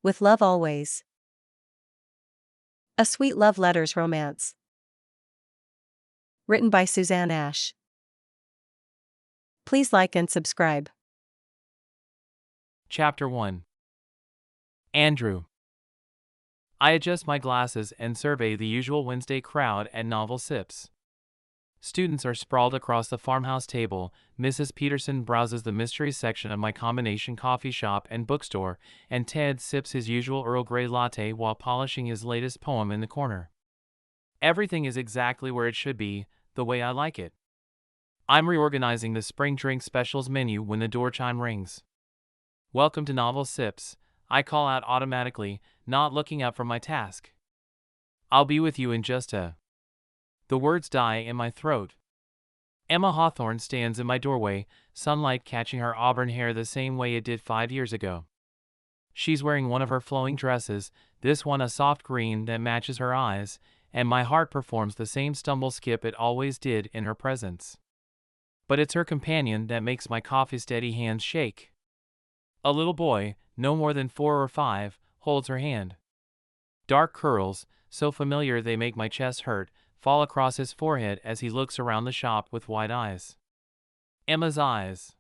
With love always. A Sweet Love Letters Romance. Written by Susanne Ash. Please like and subscribe. Chapter 1. Andrew. I adjust my glasses and survey the usual Wednesday crowd at Novel Sips. Students are sprawled across the farmhouse table. Mrs. Peterson browses the mystery section of my combination coffee shop and bookstore, and Ted sips his usual Earl Grey latte while polishing his latest poem in the corner. Everything is exactly where it should be, the way I like it. I'm reorganizing the spring drink specials menu when the door chime rings. "Welcome to Novel Sips," I call out automatically, not looking up from my task. "I'll be with you in just a..." The words die in my throat. Emma Hawthorne stands in my doorway, sunlight catching her auburn hair the same way it did 5 years ago. She's wearing one of her flowing dresses, this one a soft green that matches her eyes, and my heart performs the same stumble skip it always did in her presence. But it's her companion that makes my coffee-steady hands shake. A little boy, no more than 4 or 5, holds her hand. Dark curls, so familiar they make my chest hurt, fall across his forehead as he looks around the shop with wide eyes. Emma's eyes.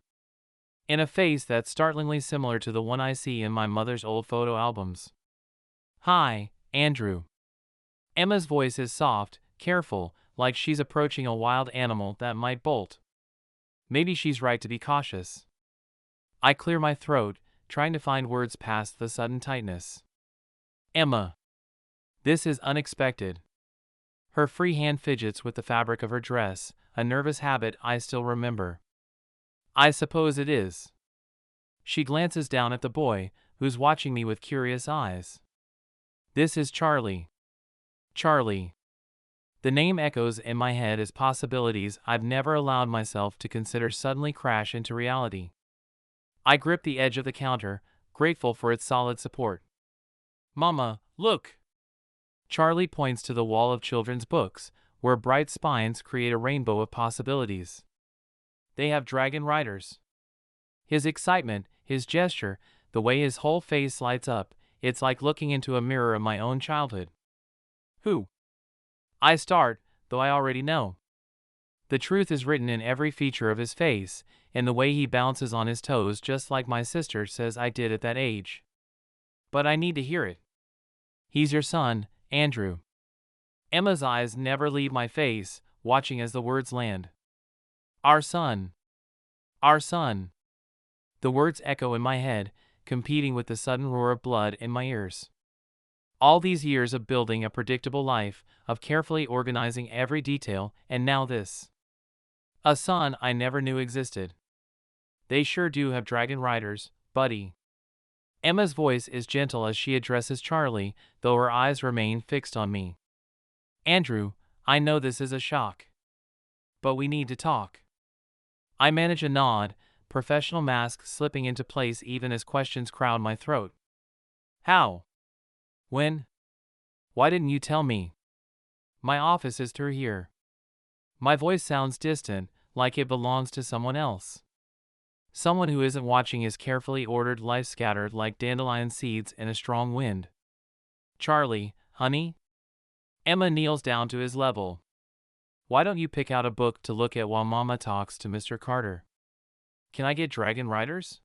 In a face that's startlingly similar to the one I see in my mother's old photo albums. "Hi, Andrew." Emma's voice is soft, careful, like she's approaching a wild animal that might bolt. Maybe she's right to be cautious. I clear my throat, trying to find words past the sudden tightness. "Emma." This is unexpected. Her free hand fidgets with the fabric of her dress, a nervous habit I still remember. I suppose it is. She glances down at the boy, who's watching me with curious eyes. This is Charlie. Charlie. The name echoes in my head as possibilities I've never allowed myself to consider suddenly crash into reality. I grip the edge of the counter, grateful for its solid support. "Mama, look!" Charlie points to the wall of children's books, where bright spines create a rainbow of possibilities. They have dragon riders. His excitement, his gesture, the way his whole face lights up, it's like looking into a mirror of my own childhood. "Who?" I start, though I already know. The truth is written in every feature of his face, in the way he bounces on his toes just like my sister says I did at that age. But I need to hear it. "He's your son, Andrew." Emma's eyes never leave my face, watching as the words land. "Our son. Our son." The words echo in my head, competing with the sudden roar of blood in my ears. All these years of building a predictable life, of carefully organizing every detail, and now this. A son I never knew existed. "They sure do have dragon riders, buddy." Emma's voice is gentle as she addresses Charlie, though her eyes remain fixed on me. "Andrew, I know this is a shock. But we need to talk." I manage a nod, professional mask slipping into place even as questions crowd my throat. "How? When? Why didn't you tell me? My office is through here." My voice sounds distant, like it belongs to someone else. Someone who isn't watching his carefully ordered life scattered like dandelion seeds in a strong wind. "Charlie, honey?" Emma kneels down to his level. "Why don't you pick out a book to look at while Mama talks to Mr. Carter? Can I get dragon riders?"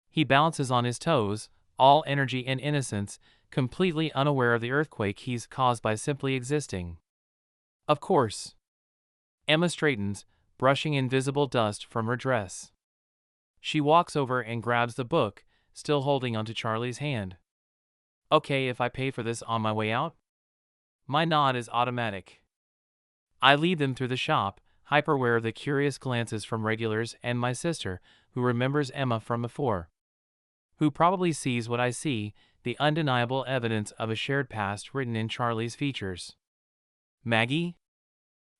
He balances on his toes, all energy and innocence, completely unaware of the earthquake he's caused by simply existing. "Of course." Emma straightens, brushing invisible dust from her dress. She walks over and grabs the book, still holding onto Charlie's hand. "Okay if I pay for this on my way out?" My nod is automatic. I lead them through the shop, hyper-aware of the curious glances from regulars and my sister, who remembers Emma from before. Who probably sees what I see, the undeniable evidence of a shared past written in Charlie's features. "Maggie?"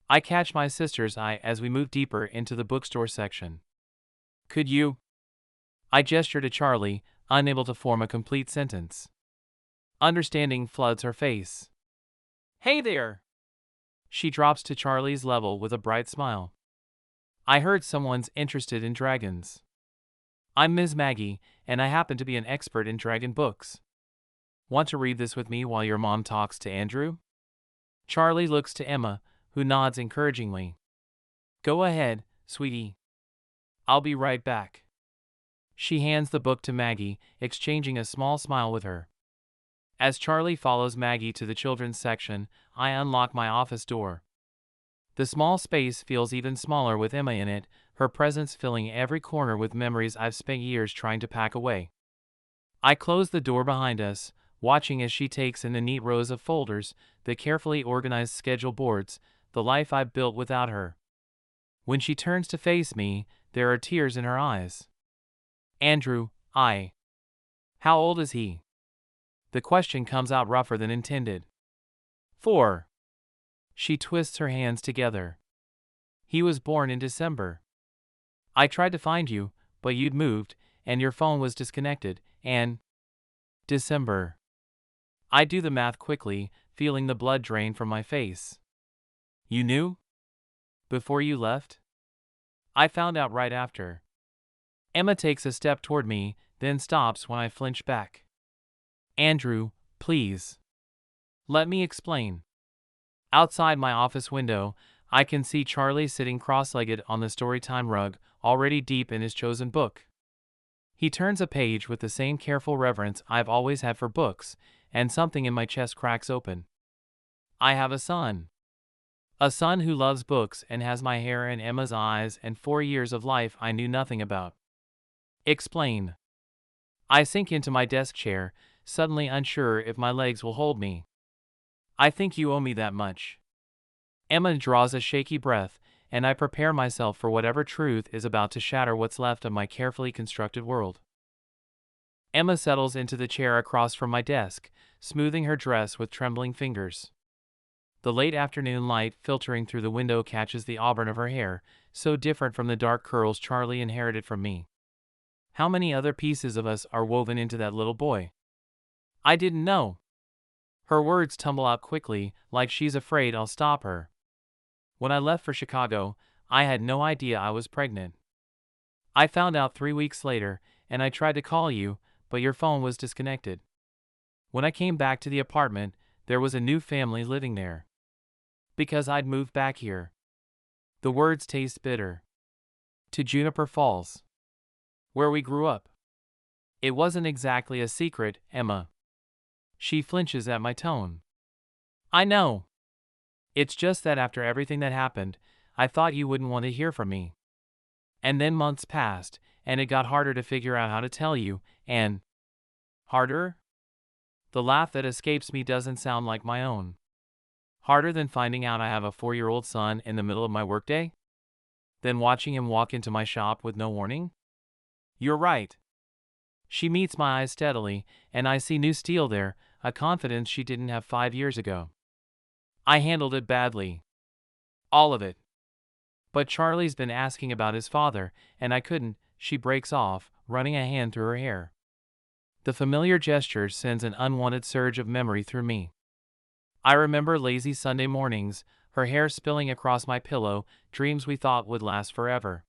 I catch my sister's eye as we move deeper into the bookstore section. "Could you?" I gesture to Charlie, unable to form a complete sentence. Understanding floods her face. "Hey there!" She drops to Charlie's level with a bright smile. "I heard someone's interested in dragons. I'm Ms. Maggie, and I happen to be an expert in dragon books." Want to read this with me while your mom talks to Andrew? Charlie looks to Emma, who nods encouragingly. Go ahead, sweetie. I'll be right back. She hands the book to Maggie, exchanging a small smile with her. As Charlie follows Maggie to the children's section, I unlock my office door. The small space feels even smaller with Emma in it, her presence filling every corner with memories I've spent years trying to pack away. I close the door behind us, watching as she takes in the neat rows of folders, the carefully organized schedule boards, the life I've built without her. When she turns to face me, there are tears in her eyes. Andrew, How old is he? The question comes out rougher than intended. 4. She twists her hands together. He was born in December. I tried to find you, but you'd moved, and your phone was disconnected, and… December. I do the math quickly, feeling the blood drain from my face. You knew? Before you left? I found out right after. Emma takes a step toward me, then stops when I flinch back. Andrew, please. Let me explain. Outside my office window, I can see Charlie sitting cross-legged on the storytime rug, already deep in his chosen book. He turns a page with the same careful reverence I've always had for books, and something in my chest cracks open. I have a son. A son who loves books and has my hair and Emma's eyes and 4 years of life I knew nothing about. Explain. I sink into my desk chair, suddenly unsure if my legs will hold me. I think you owe me that much. Emma draws a shaky breath, and I prepare myself for whatever truth is about to shatter what's left of my carefully constructed world. Emma settles into the chair across from my desk, smoothing her dress with trembling fingers. The late afternoon light filtering through the window catches the auburn of her hair, so different from the dark curls Charlie inherited from me. How many other pieces of us are woven into that little boy? I didn't know. Her words tumble out quickly, like she's afraid I'll stop her. When I left for Chicago, I had no idea I was pregnant. I found out 3 weeks later, and I tried to call you, but your phone was disconnected. When I came back to the apartment, there was a new family living there. Because I'd moved back here. The words taste bitter. To Juniper Falls. Where we grew up. It wasn't exactly a secret, Emma. She flinches at my tone. I know. It's just that after everything that happened, I thought you wouldn't want to hear from me. And then months passed, and it got harder to figure out how to tell you, and… Harder? The laugh that escapes me doesn't sound like my own. Harder than finding out I have a 4-year-old son in the middle of my workday? Than watching him walk into my shop with no warning? You're right. She meets my eyes steadily, and I see new steel there, a confidence she didn't have 5 years ago. I handled it badly. All of it. But Charlie's been asking about his father, and I couldn't. She breaks off, running a hand through her hair. The familiar gesture sends an unwanted surge of memory through me. I remember lazy Sunday mornings, her hair spilling across my pillow, dreams we thought would last forever.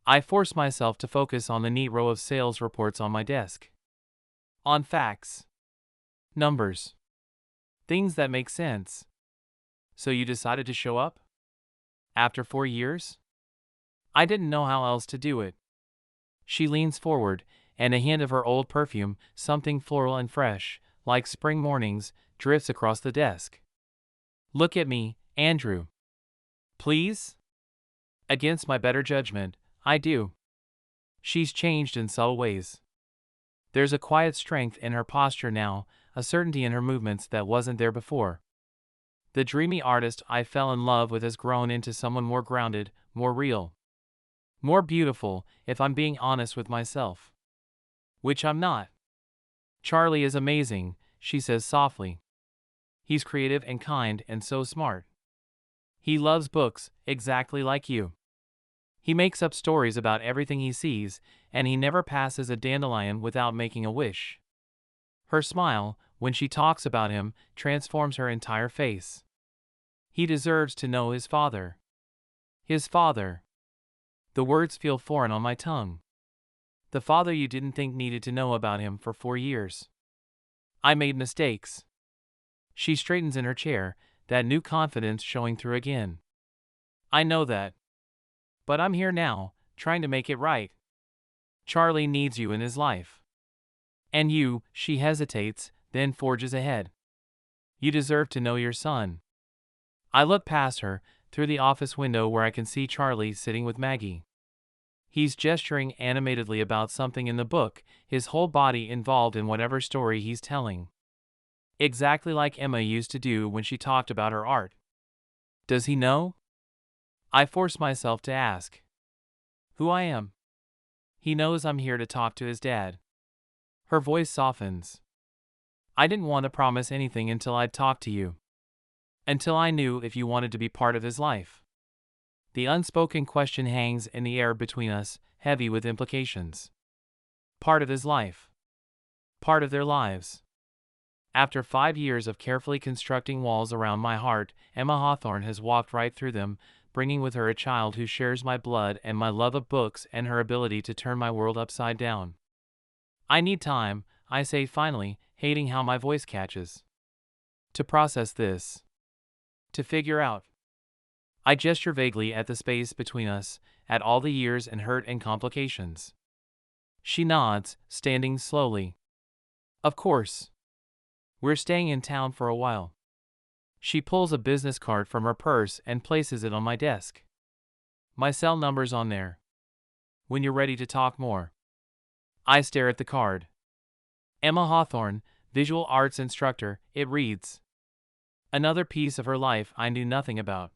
I force myself to focus on the neat row of sales reports on my desk. On facts. Numbers. Things that make sense. So you decided to show up? After 4 years? I didn't know how else to do it. She leans forward, and a hint of her old perfume, something floral and fresh, like spring mornings, drifts across the desk. Look at me, Andrew. Please? Against my better judgment, I do. She's changed in subtle ways. There's a quiet strength in her posture now, a certainty in her movements that wasn't there before. The dreamy artist I fell in love with has grown into someone more grounded, more real. More beautiful, if I'm being honest with myself. Which I'm not. Charlie is amazing, she says softly. He's creative and kind and so smart. He loves books, exactly like you. He makes up stories about everything he sees, and he never passes a dandelion without making a wish. Her smile, when she talks about him, transforms her entire face. He deserves to know his father. His father. The words feel foreign on my tongue. The father you didn't think needed to know about him for 4 years. I made mistakes. She straightens in her chair, that new confidence showing through again. I know that. But I'm here now, trying to make it right. Charlie needs you in his life. And you, she hesitates, then forges ahead. You deserve to know your son. I look past her, through the office window where I can see Charlie sitting with Maggie. He's gesturing animatedly about something in the book, his whole body involved in whatever story he's telling. Exactly like Emma used to do when she talked about her art. Does he know? I force myself to ask. Who I am. He knows I'm here to talk to his dad. Her voice softens. I didn't want to promise anything until I'd talked to you. Until I knew if you wanted to be part of his life. The unspoken question hangs in the air between us, heavy with implications. Part of his life. Part of their lives. After 5 years of carefully constructing walls around my heart, Emma Hawthorne has walked right through them, bringing with her a child who shares my blood and my love of books and her ability to turn my world upside down. I need time, I say finally, hating how my voice catches. To process this. To figure out. I gesture vaguely at the space between us, at all the years and hurt and complications. She nods, standing slowly. Of course. We're staying in town for a while. She pulls a business card from her purse and places it on my desk. My cell number's on there. When you're ready to talk more. I stare at the card. Emma Hawthorne, visual arts instructor, it reads. Another piece of her life I knew nothing about.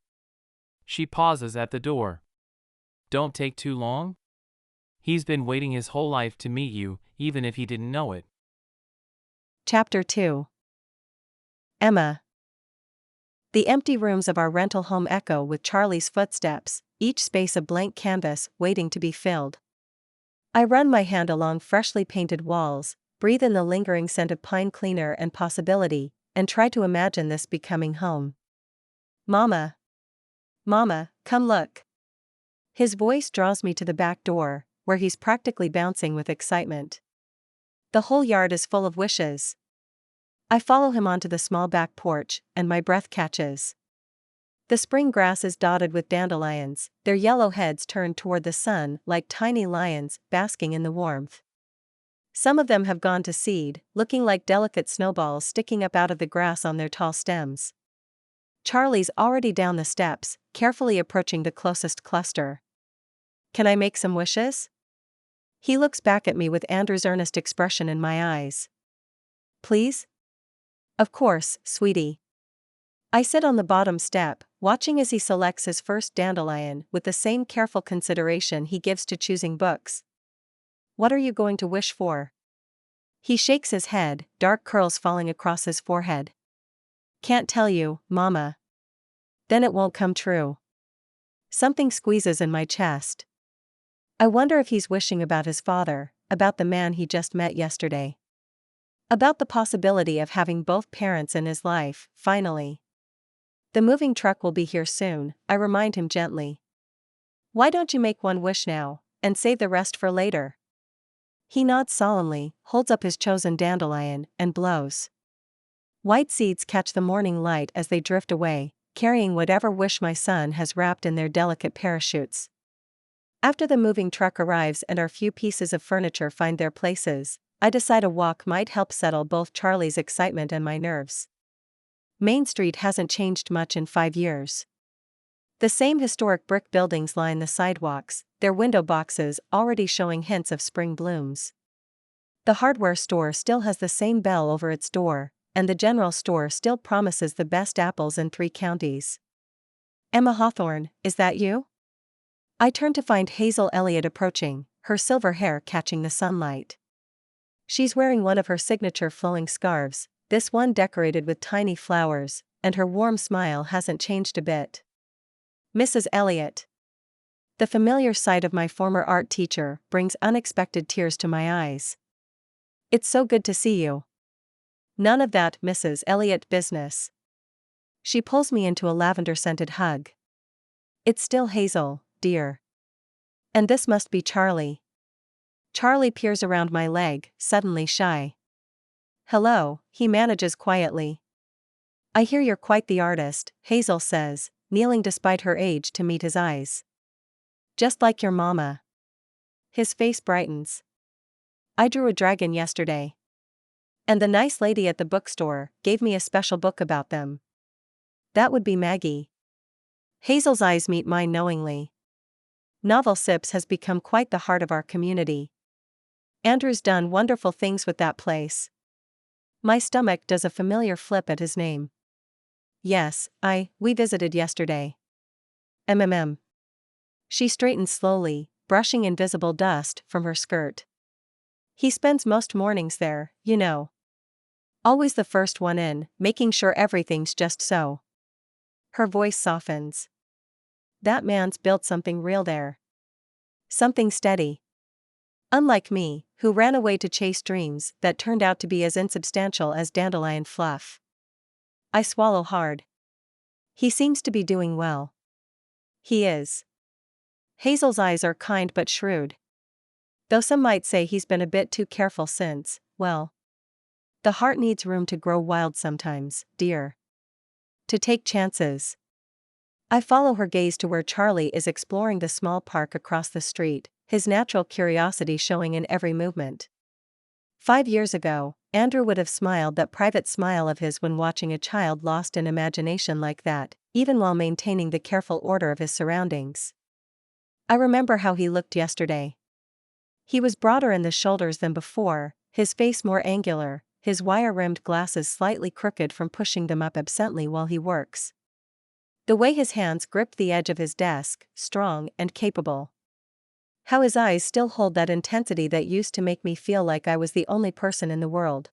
She pauses at the door. Don't take too long? He's been waiting his whole life to meet you, even if he didn't know it. Chapter 2. Emma. The empty rooms of our rental home echo with Charlie's footsteps, each space a blank canvas waiting to be filled. I run my hand along freshly painted walls, breathe in the lingering scent of pine cleaner and possibility, and try to imagine this becoming home. Mama. Mama, come look. His voice draws me to the back door, where he's practically bouncing with excitement. The whole yard is full of wishes. I follow him onto the small back porch, and my breath catches. The spring grass is dotted with dandelions, their yellow heads turned toward the sun like tiny lions basking in the warmth. Some of them have gone to seed, looking like delicate snowballs sticking up out of the grass on their tall stems. Charlie's already down the steps, carefully approaching the closest cluster. Can I make some wishes? He looks back at me with Andrew's earnest expression in my eyes. Please? Of course, sweetie. I sit on the bottom step, watching as he selects his first dandelion with the same careful consideration he gives to choosing books. What are you going to wish for? He shakes his head, dark curls falling across his forehead. Can't tell you, Mama. Then it won't come true. Something squeezes in my chest. I wonder if he's wishing about his father, about the man he just met yesterday. About the possibility of having both parents in his life, finally. The moving truck will be here soon, I remind him gently. Why don't you make one wish now, and save the rest for later? He nods solemnly, holds up his chosen dandelion, and blows. White seeds catch the morning light as they drift away, carrying whatever wish my son has wrapped in their delicate parachutes. After the moving truck arrives and our few pieces of furniture find their places, I decide a walk might help settle both Charlie's excitement and my nerves. Main Street hasn't changed much in 5 years. The same historic brick buildings line the sidewalks, their window boxes already showing hints of spring blooms. The hardware store still has the same bell over its door, and the general store still promises the best apples in 3 counties. Emma Hawthorne, is that you? I turn to find Hazel Elliott approaching, her silver hair catching the sunlight. She's wearing one of her signature flowing scarves, this one decorated with tiny flowers, and her warm smile hasn't changed a bit. Mrs. Elliott. The familiar sight of my former art teacher brings unexpected tears to my eyes. It's so good to see you. None of that Mrs. Elliott business. She pulls me into a lavender-scented hug. It's still Hazel, dear. And this must be Charlie. Charlie peers around my leg, suddenly shy. Hello, he manages quietly. I hear you're quite the artist, Hazel says, kneeling despite her age to meet his eyes. Just like your mama. His face brightens. I drew a dragon yesterday. And the nice lady at the bookstore gave me a special book about them. That would be Maggie. Hazel's eyes meet mine knowingly. Novel Sips has become quite the heart of our community. Andrew's done wonderful things with that place. My stomach does a familiar flip at his name. Yes, we visited yesterday. MMM. She straightens slowly, brushing invisible dust from her skirt. He spends most mornings there, you know. Always the first one in, making sure everything's just so. Her voice softens. That man's built something real there. Something steady. Unlike me, who ran away to chase dreams that turned out to be as insubstantial as dandelion fluff. I swallow hard. He seems to be doing well. He is. Hazel's eyes are kind but shrewd. Though some might say he's been a bit too careful since, well. The heart needs room to grow wild sometimes, dear. To take chances. I follow her gaze to where Charlie is exploring the small park across the street, his natural curiosity showing in every movement. 5 years ago, Andrew would have smiled that private smile of his when watching a child lost in imagination like that, even while maintaining the careful order of his surroundings. I remember how he looked yesterday. He was broader in the shoulders than before, his face more angular, his wire-rimmed glasses slightly crooked from pushing them up absently while he works. The way his hands gripped the edge of his desk, strong and capable. How his eyes still hold that intensity that used to make me feel like I was the only person in the world.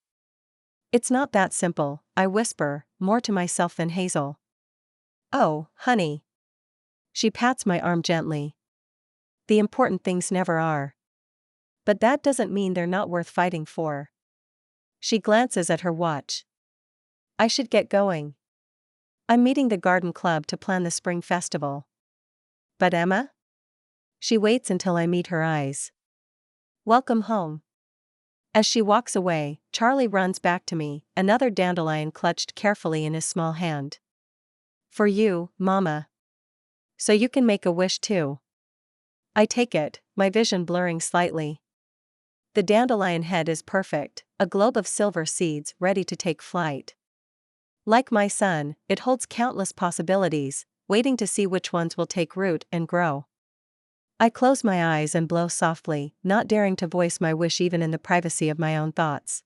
It's not that simple, I whisper, more to myself than Hazel. Oh, honey. She pats my arm gently. The important things never are. But that doesn't mean they're not worth fighting for. She glances at her watch. I should get going. I'm meeting the garden club to plan the spring festival. But Emma? She waits until I meet her eyes. Welcome home. As she walks away, Charlie runs back to me, another dandelion clutched carefully in his small hand. For you, Mama. So you can make a wish too. I take it, my vision blurring slightly. The dandelion head is perfect, a globe of silver seeds ready to take flight. Like my son, it holds countless possibilities, waiting to see which ones will take root and grow. I close my eyes and blow softly, not daring to voice my wish even in the privacy of my own thoughts.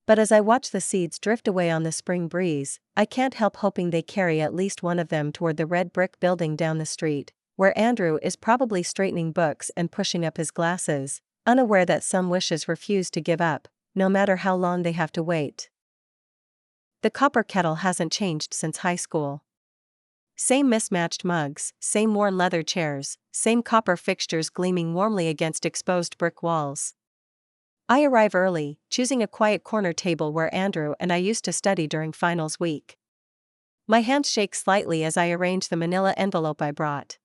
But as I watch the seeds drift away on the spring breeze, I can't help hoping they carry at least one of them toward the red brick building down the street, where Andrew is probably straightening books and pushing up his glasses, unaware that some wishes refuse to give up, no matter how long they have to wait. The copper kettle hasn't changed since high school. Same mismatched mugs, same worn leather chairs, same copper fixtures gleaming warmly against exposed brick walls. I arrive early, choosing a quiet corner table where Andrew and I used to study during finals week. My hands shake slightly as I arrange the manila envelope I brought.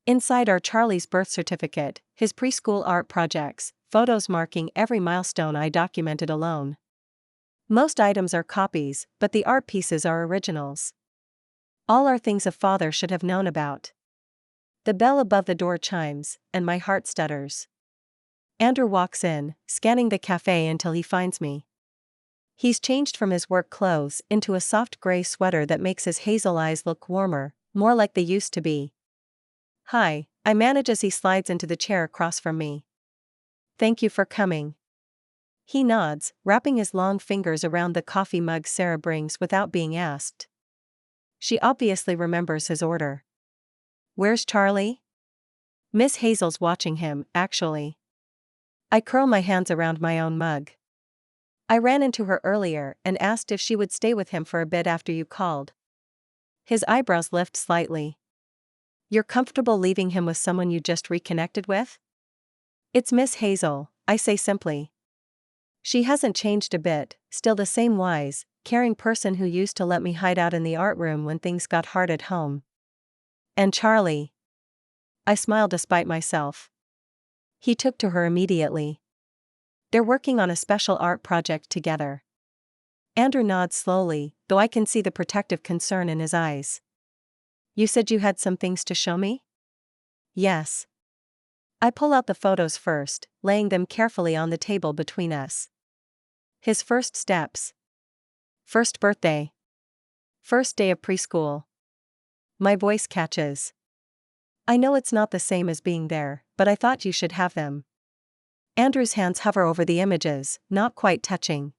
Inside are Charlie's birth certificate, his preschool art projects, photos marking every milestone I documented alone. Most items are copies, but the art pieces are originals. All are things a father should have known about. The bell above the door chimes, and my heart stutters. Andrew walks in, scanning the cafe until he finds me. He's changed from his work clothes into a soft gray sweater that makes his hazel eyes look warmer, more like they used to be. Hi, I manage as he slides into the chair across from me. Thank you for coming. He nods, wrapping his long fingers around the coffee mug Sarah brings without being asked. She obviously remembers his order. Where's Charlie? Miss Hazel's watching him, actually. I curl my hands around my own mug. I ran into her earlier and asked if she would stay with him for a bit after you called. His eyebrows lift slightly. You're comfortable leaving him with someone you just reconnected with? It's Miss Hazel, I say simply. She hasn't changed a bit, still the same wise, caring person who used to let me hide out in the art room when things got hard at home. And Charlie? I smiled despite myself. He took to her immediately. They're working on a special art project together. Andrew nods slowly, though I can see the protective concern in his eyes. You said you had some things to show me? Yes. I pull out the photos first, laying them carefully on the table between us. His first steps. First birthday. First day of preschool. My voice catches. I know it's not the same as being there, but I thought you should have them. Andrew's hands hover over the images, not quite touching.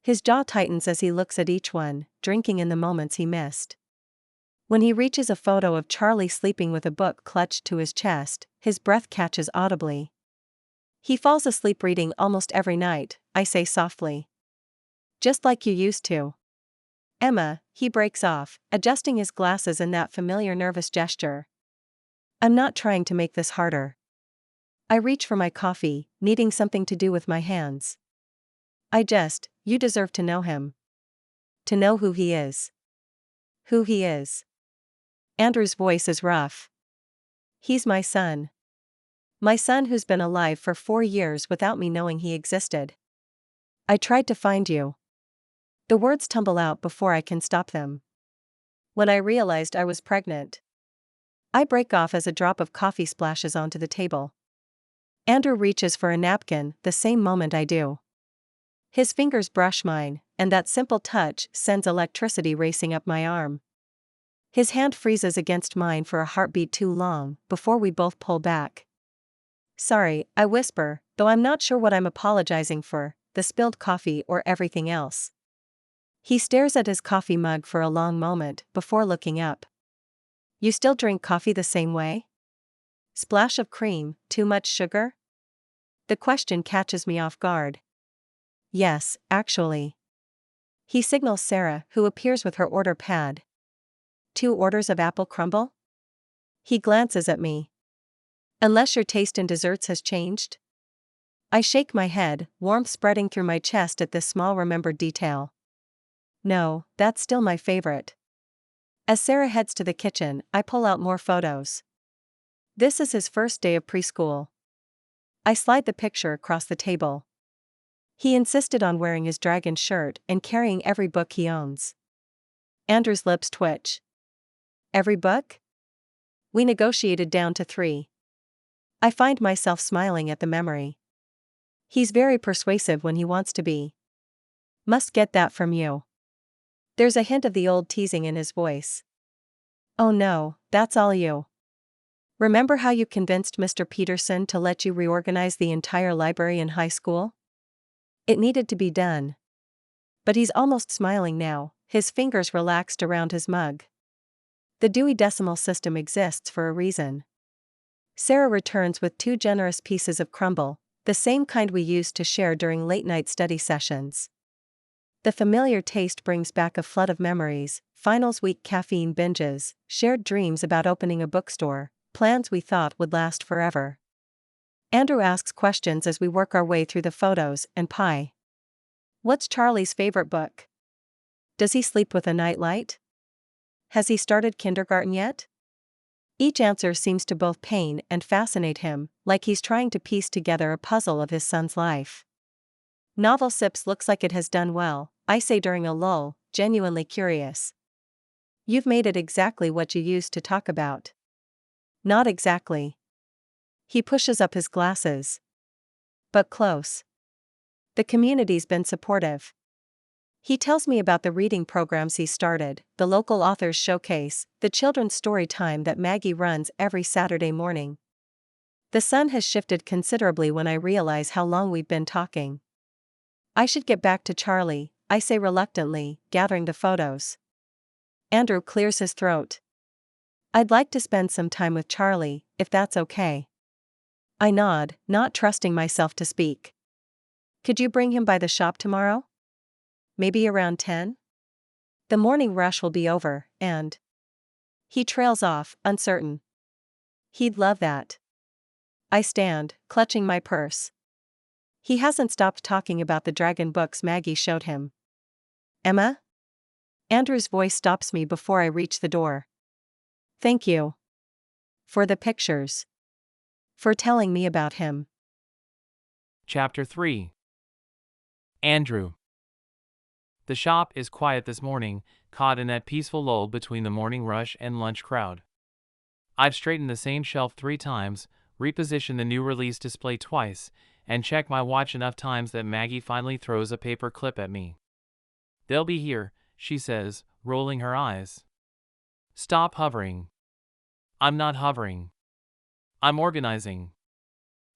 His jaw tightens as he looks at each one, drinking in the moments he missed. When he reaches a photo of Charlie sleeping with a book clutched to his chest, his breath catches audibly. He falls asleep reading almost every night, I say softly. Just like you used to. Emma, he breaks off, adjusting his glasses in that familiar nervous gesture. I'm not trying to make this harder. I reach for my coffee, needing something to do with my hands. You deserve to know him. To know who he is. Who he is. Andrew's voice is rough. He's my son. My son who's been alive for 4 years without me knowing he existed. I tried to find you. The words tumble out before I can stop them. When I realized I was pregnant. I break off as a drop of coffee splashes onto the table. Andrew reaches for a napkin the same moment I do. His fingers brush mine, and that simple touch sends electricity racing up my arm. His hand freezes against mine for a heartbeat too long, before we both pull back. Sorry, I whisper, though I'm not sure what I'm apologizing for, the spilled coffee or everything else. He stares at his coffee mug for a long moment before looking up. You still drink coffee the same way? Splash of cream, too much sugar? The question catches me off guard. Yes, actually. He signals Sarah, who appears with her order pad. 2 orders of apple crumble? He glances at me. Unless your taste in desserts has changed? I shake my head, warmth spreading through my chest at this small remembered detail. No, that's still my favorite. As Sarah heads to the kitchen, I pull out more photos. This is his first day of preschool. I slide the picture across the table. He insisted on wearing his dragon shirt and carrying every book he owns. Andrew's lips twitch. Every book? We negotiated down to 3. I find myself smiling at the memory. He's very persuasive when he wants to be. Must get that from you. There's a hint of the old teasing in his voice. Oh no, that's all you. Remember how you convinced Mr. Peterson to let you reorganize the entire library in high school? It needed to be done. But he's almost smiling now, his fingers relaxed around his mug. The Dewey Decimal System exists for a reason. Sarah returns with 2 generous pieces of crumble, the same kind we used to share during late-night study sessions. The familiar taste brings back a flood of memories, finals week caffeine binges, shared dreams about opening a bookstore, plans we thought would last forever. Andrew asks questions as we work our way through the photos and pie. What's Charlie's favorite book? Does he sleep with a nightlight? Has he started kindergarten yet? Each answer seems to both pain and fascinate him, like he's trying to piece together a puzzle of his son's life. Novel Sips looks like it has done well, I say during a lull, genuinely curious. You've made it exactly what you used to talk about. Not exactly. He pushes up his glasses. But close. The community's been supportive. He tells me about the reading programs he started, the local authors showcase, the children's story time that Maggie runs every Saturday morning. The sun has shifted considerably when I realize how long we've been talking. I should get back to Charlie, I say reluctantly, gathering the photos. Andrew clears his throat. I'd like to spend some time with Charlie, if that's okay. I nod, not trusting myself to speak. Could you bring him by the shop tomorrow? Maybe around 10? The morning rush will be over, and... He trails off, uncertain. He'd love that. I stand, clutching my purse. He hasn't stopped talking about the dragon books Maggie showed him. Emma? Andrew's voice stops me before I reach the door. Thank you. For the pictures. For telling me about him. Chapter 3. Andrew. The shop is quiet this morning, caught in that peaceful lull between the morning rush and lunch crowd. I've straightened the same shelf 3 times, repositioned the new release display twice, and checked my watch enough times that Maggie finally throws a paper clip at me. "They'll be here," she says, rolling her eyes. "Stop hovering." "I'm not hovering. I'm organizing.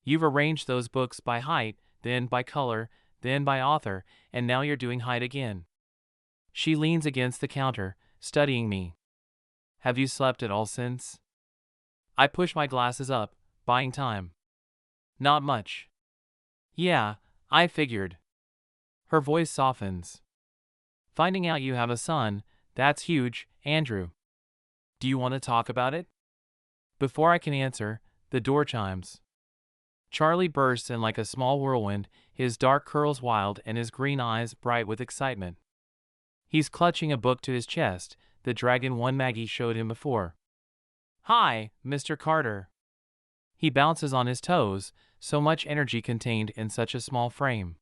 You've arranged those books by height, then by color, then by author, and now you're doing height again." She leans against the counter, studying me. "Have you slept at all since?" I push my glasses up, buying time. "Not much." "Yeah, I figured." Her voice softens. "Finding out you have a son, that's huge, Andrew. Do you want to talk about it?" Before I can answer, the door chimes. Charlie bursts in like a small whirlwind, his dark curls wild and his green eyes bright with excitement. He's clutching a book to his chest, the dragon one Maggie showed him before. "Hi, Mr. Carter." He bounces on his toes, so much energy contained in such a small frame.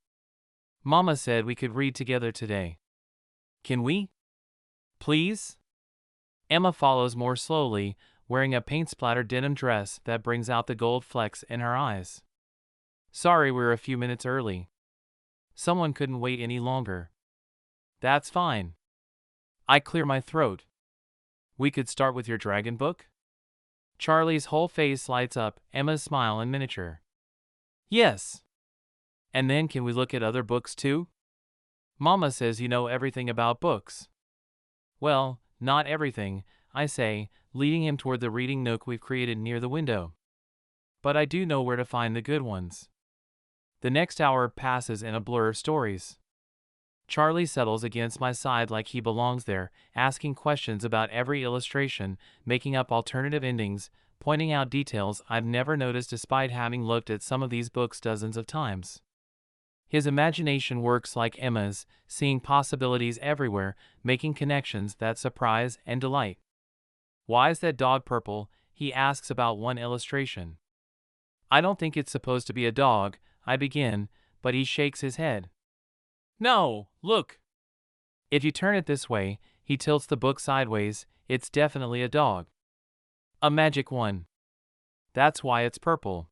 "Mama said we could read together today. Can we? Please?" Emma follows more slowly, wearing a paint-splattered denim dress that brings out the gold flecks in her eyes. "Sorry we're a few minutes early. Someone couldn't wait any longer." "That's fine." I clear my throat. "We could start with your dragon book?" Charlie's whole face lights up, Emma's smile in miniature. "Yes." "And then can we look at other books too? Mama says you know everything about books." "Well, not everything," I say, leading him toward the reading nook we've created near the window. "But I do know where to find the good ones." The next hour passes in a blur of stories. Charlie settles against my side like he belongs there, asking questions about every illustration, making up alternative endings, pointing out details I've never noticed despite having looked at some of these books dozens of times. His imagination works like Emma's, seeing possibilities everywhere, making connections that surprise and delight. "Why is that dog purple?" he asks about one illustration. "I don't think it's supposed to be a dog," I begin, but he shakes his head. "No, look. If you turn it this way," he tilts the book sideways, "it's definitely a dog. A magic one. That's why it's purple."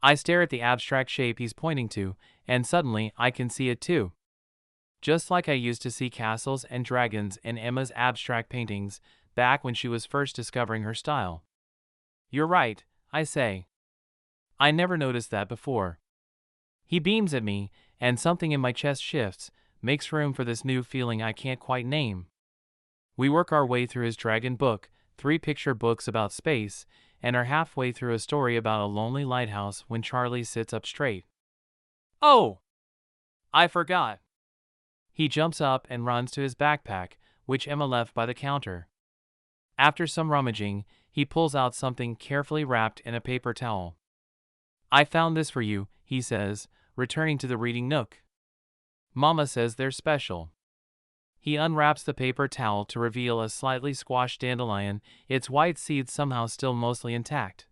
I stare at the abstract shape he's pointing to, and suddenly I can see it too. Just like I used to see castles and dragons in Emma's abstract paintings, back when she was first discovering her style. "You're right," I say. "I never noticed that before." He beams at me, and something in my chest shifts, makes room for this new feeling I can't quite name. We work our way through his dragon book, 3 picture books about space, and are halfway through a story about a lonely lighthouse when Charlie sits up straight. "Oh! I forgot." He jumps up and runs to his backpack, which Emma left by the counter. After some rummaging, he pulls out something carefully wrapped in a paper towel. "I found this for you," he says, returning to the reading nook. "Mama says they're special." He unwraps the paper towel to reveal a slightly squashed dandelion, its white seeds somehow still mostly intact.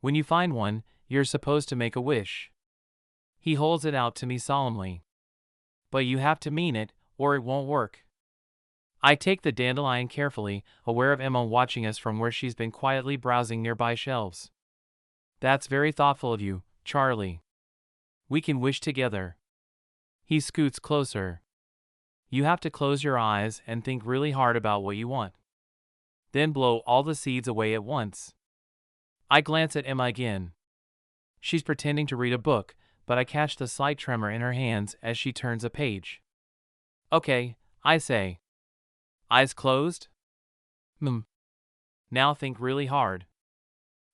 "When you find one, you're supposed to make a wish." He holds it out to me solemnly. "But you have to mean it, or it won't work." I take the dandelion carefully, aware of Emma watching us from where she's been quietly browsing nearby shelves. "That's very thoughtful of you, Charlie. We can wish together." He scoots closer. "You have to close your eyes and think really hard about what you want. Then blow all the seeds away at once." I glance at Emma again. She's pretending to read a book, but I catch the slight tremor in her hands as she turns a page. "Okay," I say. "Eyes closed?" Now think really hard."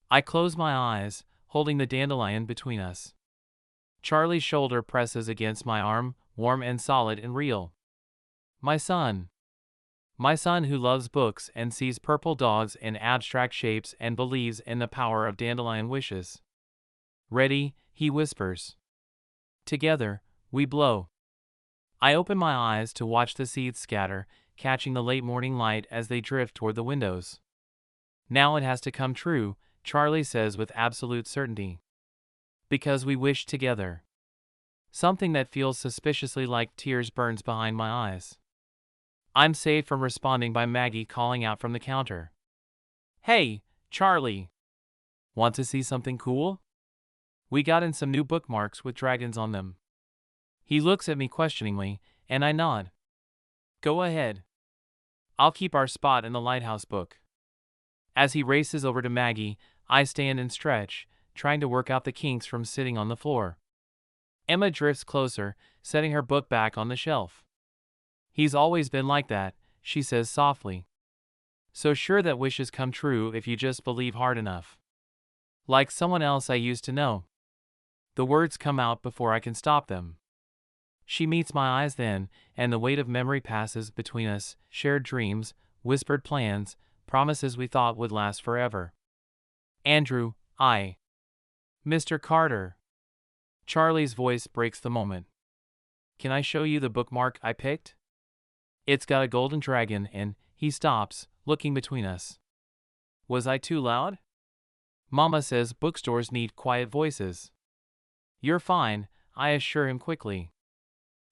I close my eyes, holding the dandelion between us. Charlie's shoulder presses against my arm, warm and solid and real. My son. My son who loves books and sees purple dogs in abstract shapes and believes in the power of dandelion wishes. "Ready?" he whispers. Together, we blow. I open my eyes to watch the seeds scatter, catching the late morning light as they drift toward the windows. "Now it has to come true," Charlie says with absolute certainty. Because we wish together. Something that feels suspiciously like tears burns behind my eyes. I'm saved from responding by Maggie calling out from the counter. Hey, Charlie. Want to see something cool? We got in some new bookmarks with dragons on them. He looks at me questioningly, and I nod. Go ahead. I'll keep our spot in the lighthouse book. As he races over to Maggie, I stand and stretch, trying to work out the kinks from sitting on the floor. Emma drifts closer, setting her book back on the shelf. He's always been like that, she says softly. So sure that wishes come true if you just believe hard enough. Like someone else I used to know. The words come out before I can stop them. She meets my eyes then, and the weight of memory passes between us, shared dreams, whispered plans, promises we thought would last forever. Andrew, Mr. Carter. Charlie's voice breaks the moment. Can I show you the bookmark I picked? It's got a golden dragon and, he stops, looking between us. Was I too loud? Mama says bookstores need quiet voices. You're fine, I assure him quickly.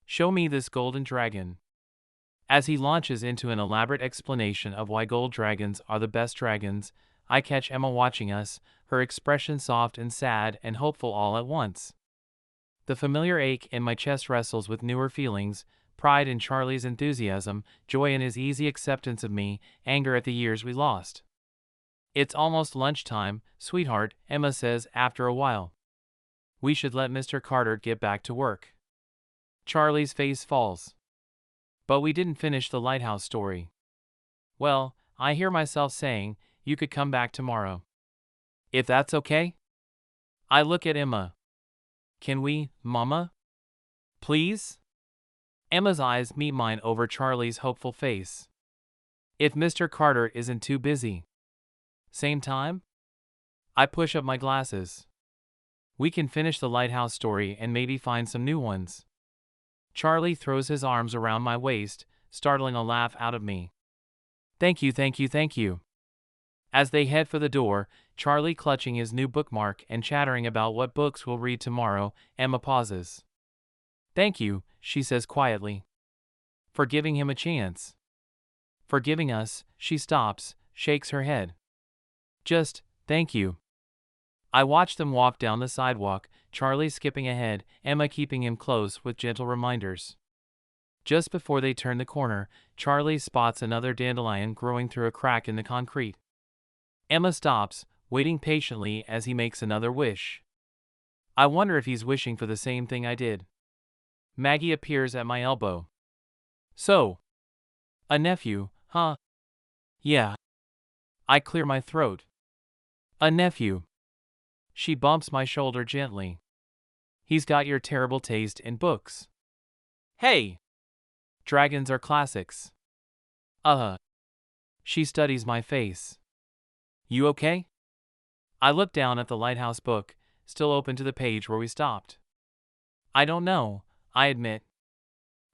Show me this golden dragon. As he launches into an elaborate explanation of why gold dragons are the best dragons, I catch Emma watching us, her expression soft and sad and hopeful all at once. The familiar ache in my chest wrestles with newer feelings, pride in Charlie's enthusiasm, joy in his easy acceptance of me, anger at the years we lost. It's almost lunchtime, sweetheart, Emma says after a while. We should let Mr. Carter get back to work. Charlie's face falls. But we didn't finish the lighthouse story. Well, I hear myself saying, you could come back tomorrow. If that's okay? I look at Emma. Can we, Mama? Please? Emma's eyes meet mine over Charlie's hopeful face. If Mr. Carter isn't too busy. Same time? I push up my glasses. We can finish the lighthouse story and maybe find some new ones. Charlie throws his arms around my waist, startling a laugh out of me. Thank you, thank you, thank you. As they head for the door, Charlie clutching his new bookmark and chattering about what books we'll read tomorrow, Emma pauses. Thank you, she says quietly. For giving him a chance. For giving us, she stops, shakes her head. Just, thank you. I watch them walk down the sidewalk, Charlie skipping ahead, Emma keeping him close with gentle reminders. Just before they turn the corner, Charlie spots another dandelion growing through a crack in the concrete. Emma stops, waiting patiently as he makes another wish. I wonder if he's wishing for the same thing I did. Maggie appears at my elbow. So, a nephew, huh? Yeah. I clear my throat. A nephew. She bumps my shoulder gently. He's got your terrible taste in books. Hey! Dragons are classics. She studies my face. You okay? I look down at the lighthouse book, still open to the page where we stopped. I don't know, I admit.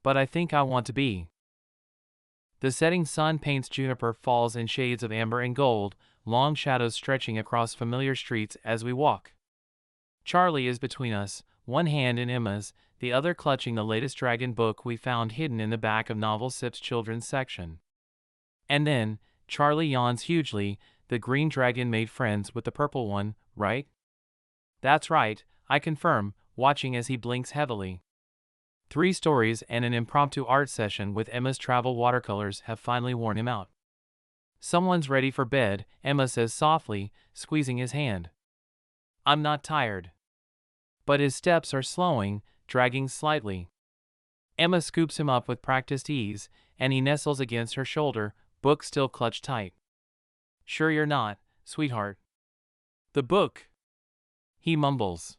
But I think I want to be. The setting sun paints Juniper Falls in shades of amber and gold, long shadows stretching across familiar streets as we walk. Charlie is between us, one hand in Emma's, the other clutching the latest dragon book we found hidden in the back of Novel Sip's children's section. And then, Charlie yawns hugely, the green dragon made friends with the purple one, right? That's right, I confirm, watching as he blinks heavily. 3 stories and an impromptu art session with Emma's travel watercolors have finally worn him out. Someone's ready for bed, Emma says softly, squeezing his hand. I'm not tired. But his steps are slowing, dragging slightly. Emma scoops him up with practiced ease, and he nestles against her shoulder, book still clutched tight. Sure you're not, sweetheart. The book. He mumbles.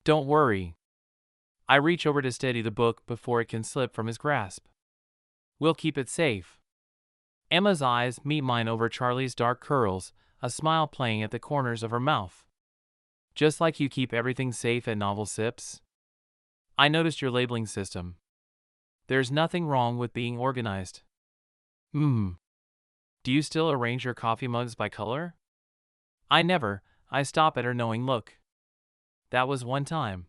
Don't worry. I reach over to steady the book before it can slip from his grasp. We'll keep it safe. Emma's eyes meet mine over Charlie's dark curls, a smile playing at the corners of her mouth. Just like you keep everything safe at Novel Sips? I noticed your labeling system. There's nothing wrong with being organized. Do you still arrange your coffee mugs by color? I stop at her knowing look. That was one time.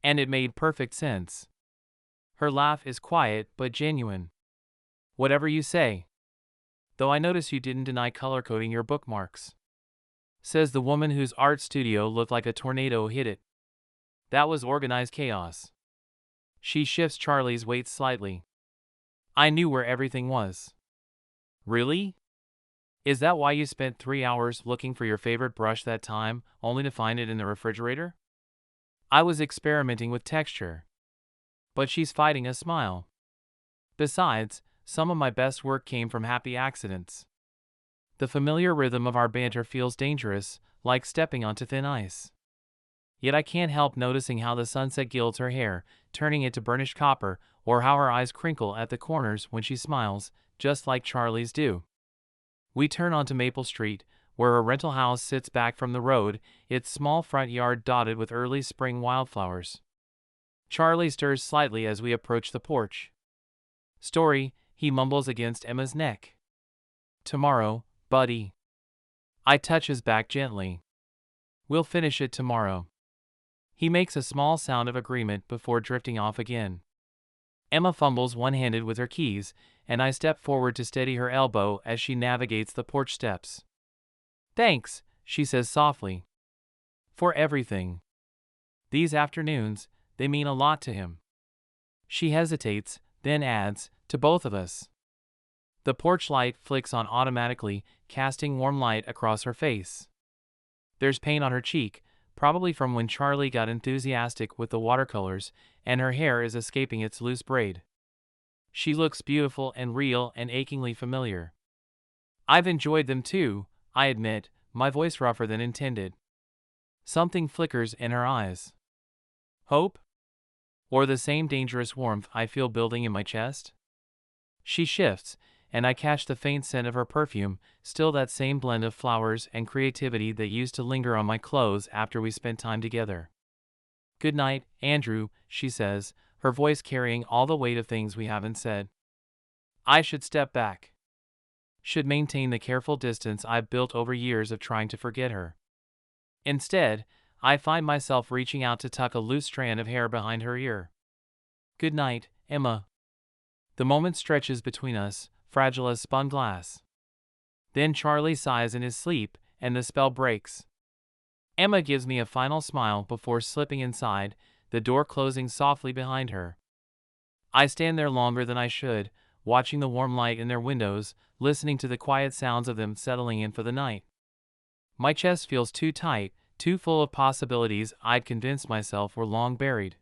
And it made perfect sense. Her laugh is quiet but genuine. Whatever you say. Though I notice you didn't deny color coding your bookmarks, says the woman whose art studio looked like a tornado hit it. That was organized chaos. She shifts Charlie's weight slightly. I knew where everything was. Really? Is that why you spent 3 hours looking for your favorite brush that time, only to find it in the refrigerator? I was experimenting with texture. But she's fighting a smile. Besides, some of my best work came from happy accidents. The familiar rhythm of our banter feels dangerous, like stepping onto thin ice. Yet I can't help noticing how the sunset gilds her hair, turning it to burnished copper, or how her eyes crinkle at the corners when she smiles, just like Charlie's do. We turn onto Maple Street, where a rental house sits back from the road, its small front yard dotted with early spring wildflowers. Charlie stirs slightly as we approach the porch. Story, he mumbles against Emma's neck. Tomorrow, buddy. I touch his back gently. We'll finish it tomorrow. He makes a small sound of agreement before drifting off again. Emma fumbles one-handed with her keys, and I step forward to steady her elbow as she navigates the porch steps. Thanks, she says softly. For everything. These afternoons, they mean a lot to him. She hesitates, then adds, to both of us. The porch light flicks on automatically, casting warm light across her face. There's paint on her cheek, probably from when Charlie got enthusiastic with the watercolors, and her hair is escaping its loose braid. She looks beautiful and real and achingly familiar. I've enjoyed them too, I admit, my voice rougher than intended. Something flickers in her eyes. Hope? Or the same dangerous warmth I feel building in my chest? She shifts, and I catch the faint scent of her perfume, still that same blend of flowers and creativity that used to linger on my clothes after we spent time together. Good night, Andrew, she says, her voice carrying all the weight of things we haven't said. I should step back. Should maintain the careful distance I've built over years of trying to forget her. Instead, I find myself reaching out to tuck a loose strand of hair behind her ear. Good night, Emma. The moment stretches between us, fragile as spun glass. Then Charlie sighs in his sleep, and the spell breaks. Emma gives me a final smile before slipping inside, the door closing softly behind her. I stand there longer than I should, watching the warm light in their windows, listening to the quiet sounds of them settling in for the night. My chest feels too tight, too full of possibilities I'd convinced myself were long buried.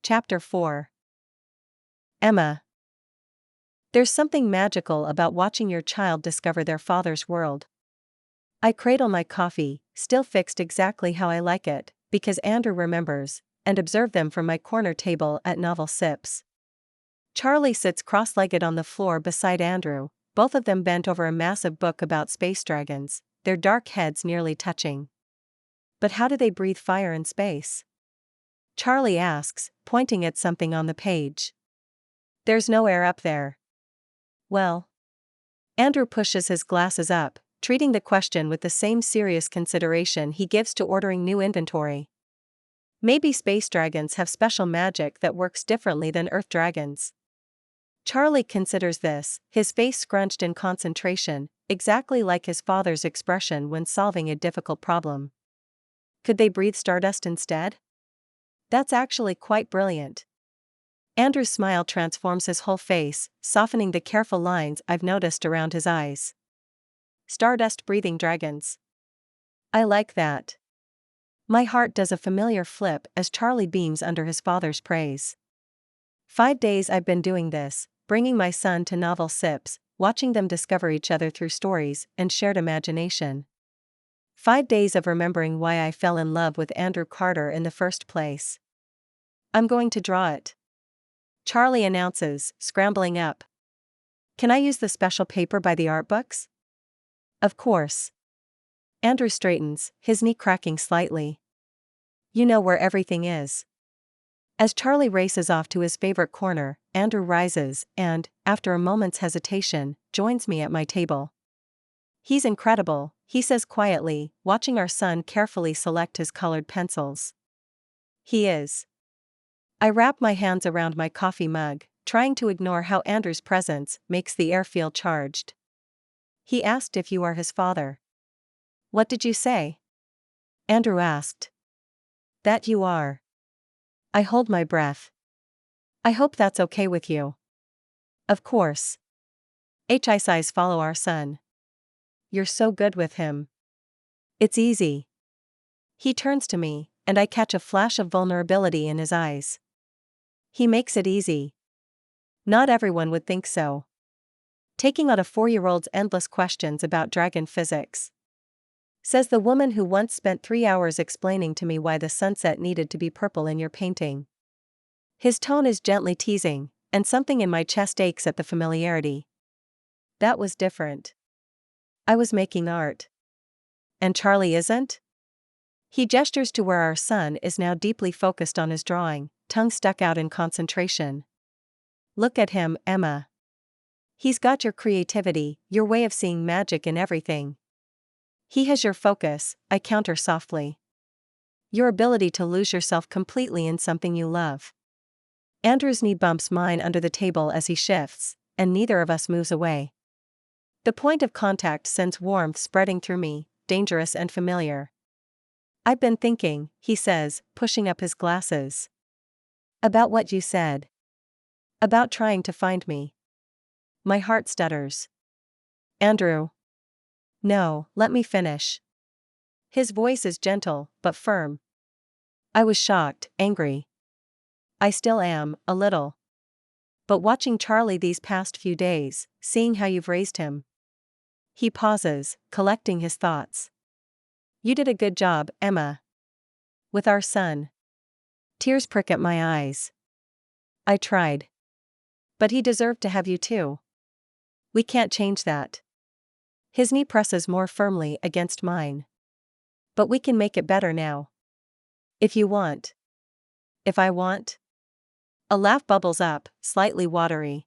Chapter 4. Emma. There's something magical about watching your child discover their father's world. I cradle my coffee, still fixed exactly how I like it, because Andrew remembers, and observe them from my corner table at Novel Sips. Charlie sits cross-legged on the floor beside Andrew, both of them bent over a massive book about space dragons, their dark heads nearly touching. But how do they breathe fire in space? Charlie asks, pointing at something on the page. There's no air up there. Well. Andrew pushes his glasses up, treating the question with the same serious consideration he gives to ordering new inventory. Maybe space dragons have special magic that works differently than Earth dragons. Charlie considers this, his face scrunched in concentration, exactly like his father's expression when solving a difficult problem. Could they breathe stardust instead? That's actually quite brilliant. Andrew's smile transforms his whole face, softening the careful lines I've noticed around his eyes. Stardust-breathing dragons. I like that. My heart does a familiar flip as Charlie beams under his father's praise. 5 days I've been doing this, bringing my son to Novel Sips, watching them discover each other through stories and shared imagination. 5 days of remembering why I fell in love with Andrew Carter in the first place. I'm going to draw it. Charlie announces, scrambling up. Can I use the special paper by the art books? Of course. Andrew straightens, his knee cracking slightly. You know where everything is. As Charlie races off to his favorite corner, Andrew rises and, after a moment's hesitation, joins me at my table. He's incredible, he says quietly, watching our son carefully select his colored pencils. He is. I wrap my hands around my coffee mug, trying to ignore how Andrew's presence makes the air feel charged. He asked if you are his father. What did you say? Andrew asked. That you are. I hold my breath. I hope that's okay with you. Of course. HI sighs follow our son. You're so good with him. It's easy. He turns to me, and I catch a flash of vulnerability in his eyes. He makes it easy. Not everyone would think so. Taking out a 4-year-old's endless questions about dragon physics. Says the woman who once spent 3 hours explaining to me why the sunset needed to be purple in your painting. His tone is gently teasing, and something in my chest aches at the familiarity. That was different. I was making art. And Charlie isn't? He gestures to where our son is now deeply focused on his drawing, tongue stuck out in concentration. Look at him, Emma. He's got your creativity, your way of seeing magic in everything. He has your focus, I counter softly. Your ability to lose yourself completely in something you love. Andrew's knee bumps mine under the table as he shifts, and neither of us moves away. The point of contact sends warmth spreading through me, dangerous and familiar. I've been thinking, he says, pushing up his glasses. About what you said. About trying to find me. My heart stutters. Andrew. No, let me finish. His voice is gentle, but firm. I was shocked, angry. I still am, a little. But watching Charlie these past few days, seeing how you've raised him. He pauses, collecting his thoughts. You did a good job, Emma. With our son. Tears prick at my eyes. I tried. But he deserved to have you too. We can't change that. His knee presses more firmly against mine. But we can make it better now. If you want. If I want. A laugh bubbles up, slightly watery.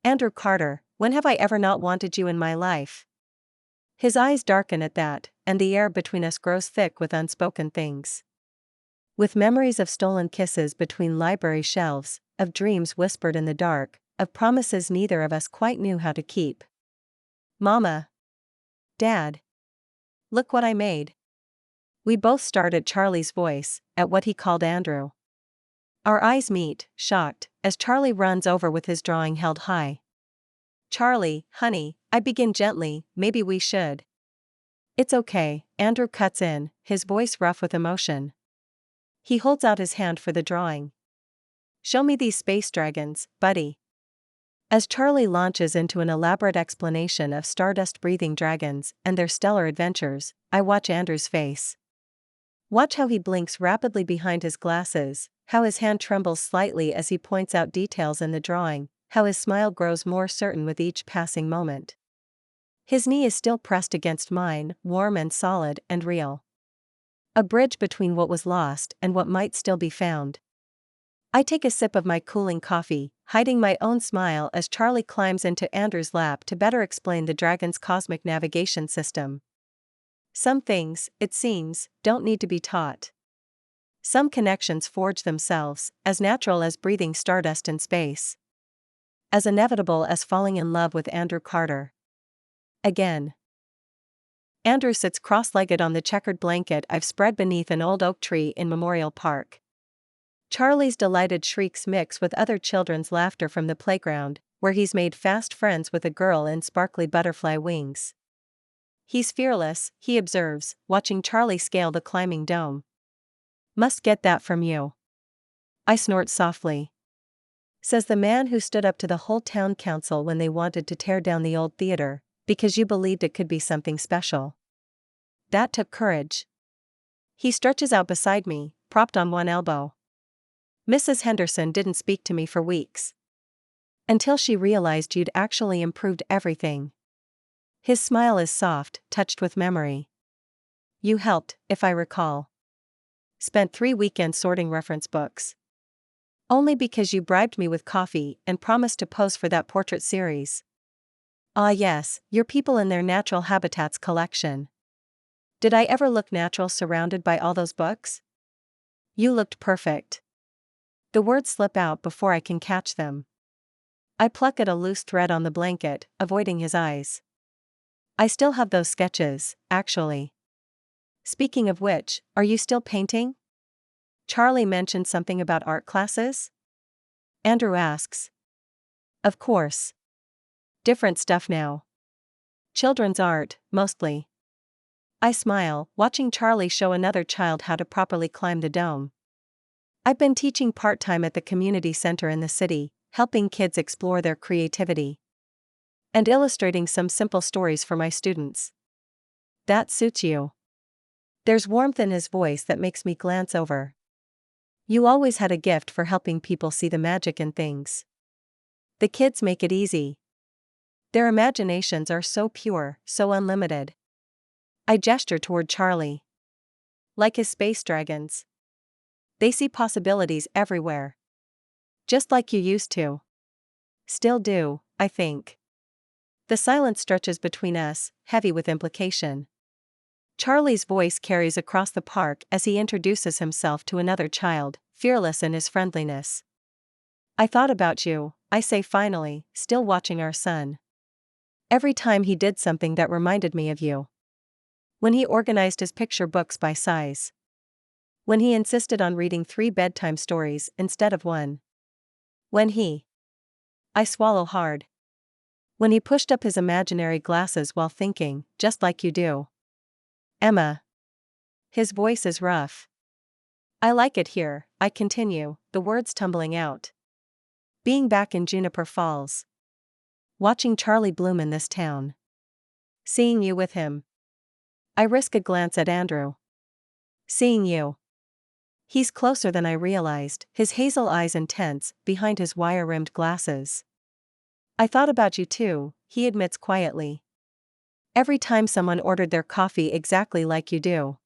Andrew Carter, when have I ever not wanted you in my life? His eyes darken at that, and the air between us grows thick with unspoken things. With memories of stolen kisses between library shelves, of dreams whispered in the dark, of promises neither of us quite knew how to keep. Mama. Dad. Look what I made. We both stared at Charlie's voice, at what he called Andrew. Our eyes meet, shocked, as Charlie runs over with his drawing held high. Charlie, honey, I begin gently, maybe we should. It's okay, Andrew cuts in, his voice rough with emotion. He holds out his hand for the drawing. Show me these space dragons, buddy. As Charlie launches into an elaborate explanation of stardust-breathing dragons and their stellar adventures, I watch Andrew's face. Watch how he blinks rapidly behind his glasses, how his hand trembles slightly as he points out details in the drawing, how his smile grows more certain with each passing moment. His knee is still pressed against mine, warm and solid and real. A bridge between what was lost and what might still be found. I take a sip of my cooling coffee, hiding my own smile as Charlie climbs into Andrew's lap to better explain the dragon's cosmic navigation system. Some things, it seems, don't need to be taught. Some connections forge themselves, as natural as breathing stardust in space. As inevitable as falling in love with Andrew Carter. Again. Andrew sits cross-legged on the checkered blanket I've spread beneath an old oak tree in Memorial Park. Charlie's delighted shrieks mix with other children's laughter from the playground, where he's made fast friends with a girl in sparkly butterfly wings. He's fearless, he observes, watching Charlie scale the climbing dome. Must get that from you. I snort softly. Says the man who stood up to the whole town council when they wanted to tear down the old theater, because you believed it could be something special. That took courage. He stretches out beside me, propped on one elbow. Mrs. Henderson didn't speak to me for weeks. Until she realized you'd actually improved everything. His smile is soft, touched with memory. You helped, if I recall. Spent 3 weekends sorting reference books. Only because you bribed me with coffee and promised to pose for that portrait series. Ah yes, your people in their natural habitats collection. Did I ever look natural surrounded by all those books? You looked perfect. The words slip out before I can catch them. I pluck at a loose thread on the blanket, avoiding his eyes. I still have those sketches, actually. Speaking of which, are you still painting? Charlie mentioned something about art classes? Andrew asks. Of course. Different stuff now. Children's art, mostly. I smile, watching Charlie show another child how to properly climb the dome. I've been teaching part-time at the community center in the city, helping kids explore their creativity. And illustrating some simple stories for my students. That suits you. There's warmth in his voice that makes me glance over. You always had a gift for helping people see the magic in things. The kids make it easy. Their imaginations are so pure, so unlimited. I gesture toward Charlie. Like his space dragons. They see possibilities everywhere. Just like you used to. Still do, I think. The silence stretches between us, heavy with implication. Charlie's voice carries across the park as he introduces himself to another child, fearless in his friendliness. I thought about you, I say finally, still watching our son. Every time he did something that reminded me of you. When he organized his picture books by size. When he insisted on reading 3 bedtime stories instead of 1. When he. I swallow hard. When he pushed up his imaginary glasses while thinking, just like you do. Emma. His voice is rough. I like it here, I continue, the words tumbling out. Being back in Juniper Falls. Watching Charlie bloom in this town. Seeing you with him. I risk a glance at Andrew. Seeing you. He's closer than I realized, his hazel eyes intense, behind his wire-rimmed glasses. I thought about you too, he admits quietly. Every time someone ordered their coffee exactly like you do.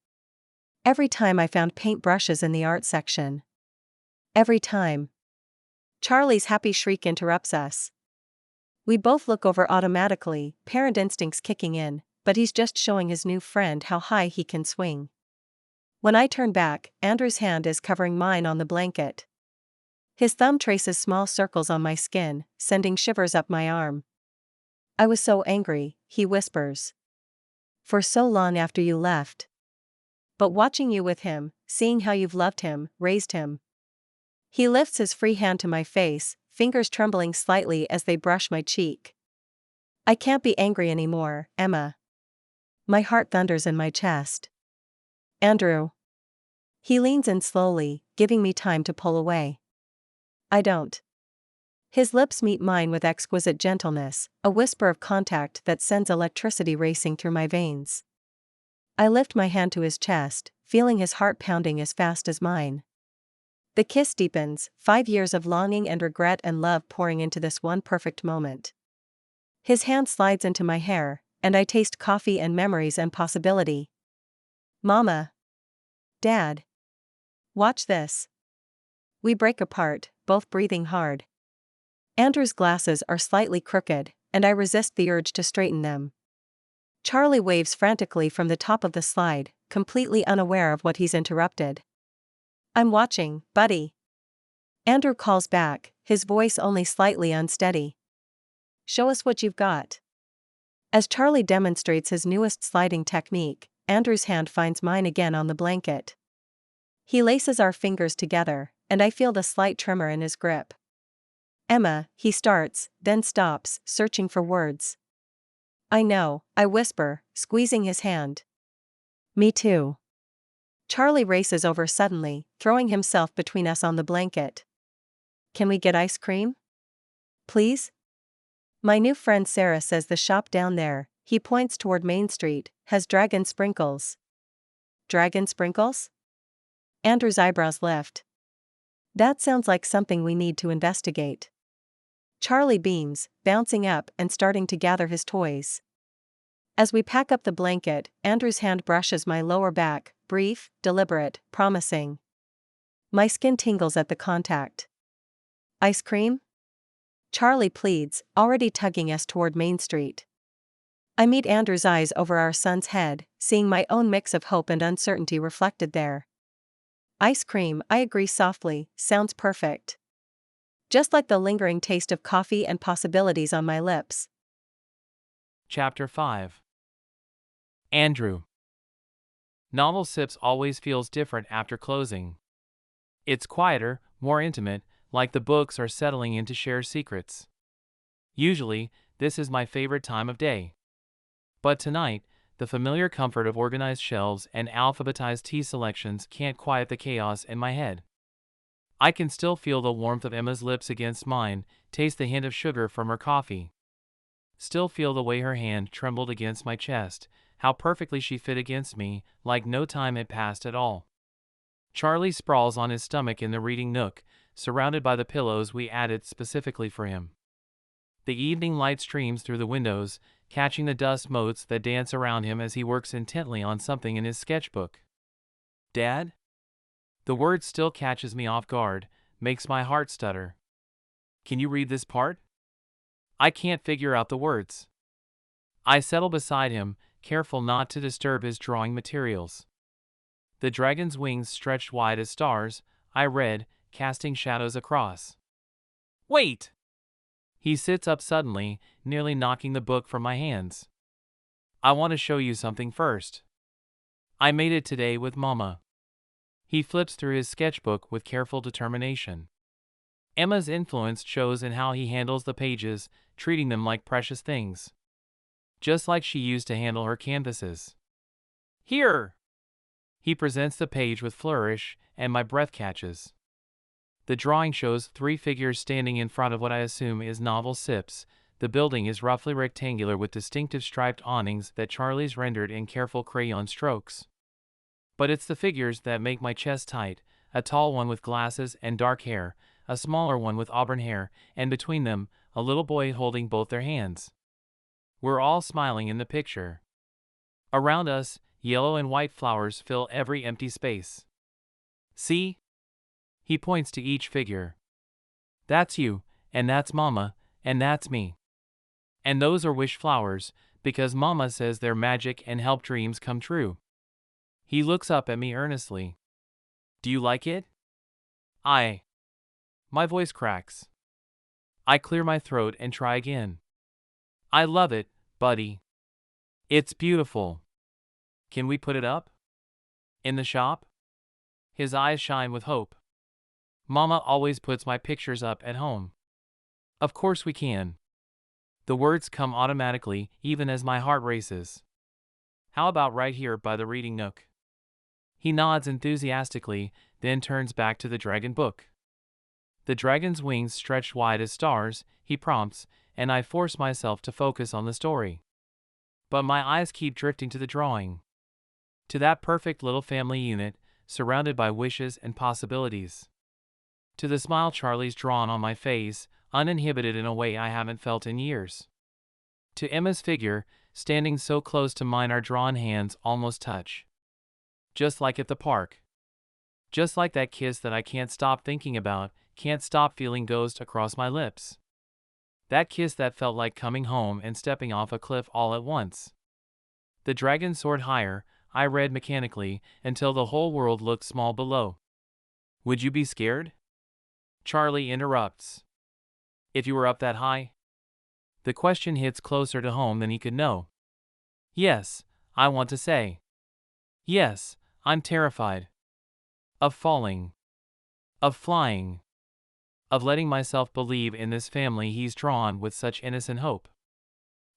Every time I found paintbrushes in the art section. Every time. Charlie's happy shriek interrupts us. We both look over automatically, parent instincts kicking in, but he's just showing his new friend how high he can swing. When I turn back, Andrew's hand is covering mine on the blanket. His thumb traces small circles on my skin, sending shivers up my arm. I was so angry, he whispers. For so long after you left. But watching you with him, seeing how you've loved him, raised him. He lifts his free hand to my face, fingers trembling slightly as they brush my cheek. I can't be angry anymore, Emma. My heart thunders in my chest. Andrew. He leans in slowly, giving me time to pull away. I don't. His lips meet mine with exquisite gentleness, a whisper of contact that sends electricity racing through my veins. I lift my hand to his chest, feeling his heart pounding as fast as mine. The kiss deepens, 5 years of longing and regret and love pouring into this one perfect moment. His hand slides into my hair, and I taste coffee and memories and possibility. Mama. Dad. Watch this. We break apart, both breathing hard. Andrew's glasses are slightly crooked, and I resist the urge to straighten them. Charlie waves frantically from the top of the slide, completely unaware of what he's interrupted. I'm watching, buddy. Andrew calls back, his voice only slightly unsteady. Show us what you've got. As Charlie demonstrates his newest sliding technique, Andrew's hand finds mine again on the blanket. He laces our fingers together, and I feel the slight tremor in his grip. Emma, he starts, then stops, searching for words. I know, I whisper, squeezing his hand. Me too. Charlie races over suddenly, throwing himself between us on the blanket. Can we get ice cream? Please? My new friend Sarah says the shop down there, he points toward Main Street, has dragon sprinkles. Dragon sprinkles? Andrew's eyebrows lift. That sounds like something we need to investigate. Charlie beams, bouncing up and starting to gather his toys. As we pack up the blanket, Andrew's hand brushes my lower back, brief, deliberate, promising. My skin tingles at the contact. Ice cream? Charlie pleads, already tugging us toward Main Street. I meet Andrew's eyes over our son's head, seeing my own mix of hope and uncertainty reflected there. Ice cream, I agree softly, sounds perfect. Just like the lingering taste of coffee and possibilities on my lips. Chapter 5. Andrew. Novel Sips always feels different after closing. It's quieter, more intimate, like the books are settling in to share secrets. Usually, this is my favorite time of day. But tonight, the familiar comfort of organized shelves and alphabetized tea selections can't quiet the chaos in my head. I can still feel the warmth of Emma's lips against mine, taste the hint of sugar from her coffee. Still feel the way her hand trembled against my chest, how perfectly she fit against me, like no time had passed at all. Charlie sprawls on his stomach in the reading nook, surrounded by the pillows we added specifically for him. The evening light streams through the windows, catching the dust motes that dance around him as he works intently on something in his sketchbook. Dad? The word still catches me off guard, makes my heart stutter. Can you read this part? I can't figure out the words. I settle beside him, careful not to disturb his drawing materials. The dragon's wings stretched wide as stars, I read, casting shadows across. Wait! He sits up suddenly, nearly knocking the book from my hands. I want to show you something first. I made it today with Mama. He flips through his sketchbook with careful determination. Emma's influence shows in how he handles the pages, treating them like precious things. Just like she used to handle her canvases. Here! He presents the page with flourish, and my breath catches. The drawing shows 3 figures standing in front of what I assume is Novel Sips. The building is roughly rectangular with distinctive striped awnings that Charlie's rendered in careful crayon strokes. But it's the figures that make my chest tight, a tall one with glasses and dark hair, a smaller one with auburn hair, and between them, a little boy holding both their hands. We're all smiling in the picture. Around us, yellow and white flowers fill every empty space. See? He points to each figure. That's you, and that's Mama, and that's me. And those are wish flowers, because Mama says they're magic and help dreams come true. He looks up at me earnestly. Do you like it? My voice cracks. I clear my throat and try again. I love it, buddy. It's beautiful. Can we put it up? In the shop? His eyes shine with hope. Mama always puts my pictures up at home. Of course we can. The words come automatically, even as my heart races. How about right here by the reading nook? He nods enthusiastically, then turns back to the dragon book. The dragon's wings stretch wide as stars, he prompts, and I force myself to focus on the story. But my eyes keep drifting to the drawing. To that perfect little family unit, surrounded by wishes and possibilities. To the smile Charlie's drawn on my face, uninhibited in a way I haven't felt in years. To Emma's figure, standing so close to mine, our drawn hands almost touch. Just like at the park. Just like that kiss that I can't stop thinking about, can't stop feeling ghost across my lips. That kiss that felt like coming home and stepping off a cliff all at once. The dragon soared higher, I read mechanically, until the whole world looked small below. Would you be scared? Charlie interrupts. If you were up that high? The question hits closer to home than he could know. Yes, I want to say. Yes, I'm terrified. Of falling. Of flying. Of letting myself believe in this family he's drawn with such innocent hope.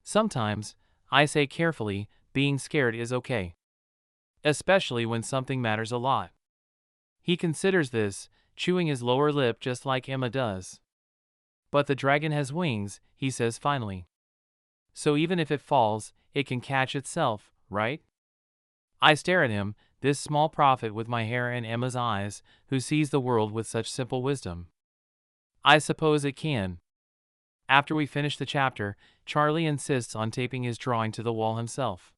Sometimes, I say carefully, being scared is okay. Especially when something matters a lot. He considers this, chewing his lower lip just like Emma does. But the dragon has wings, he says finally. So even if it falls, it can catch itself, right? I stare at him, this small prophet with my hair and Emma's eyes, who sees the world with such simple wisdom. I suppose it can. After we finish the chapter, Charlie insists on taping his drawing to the wall himself.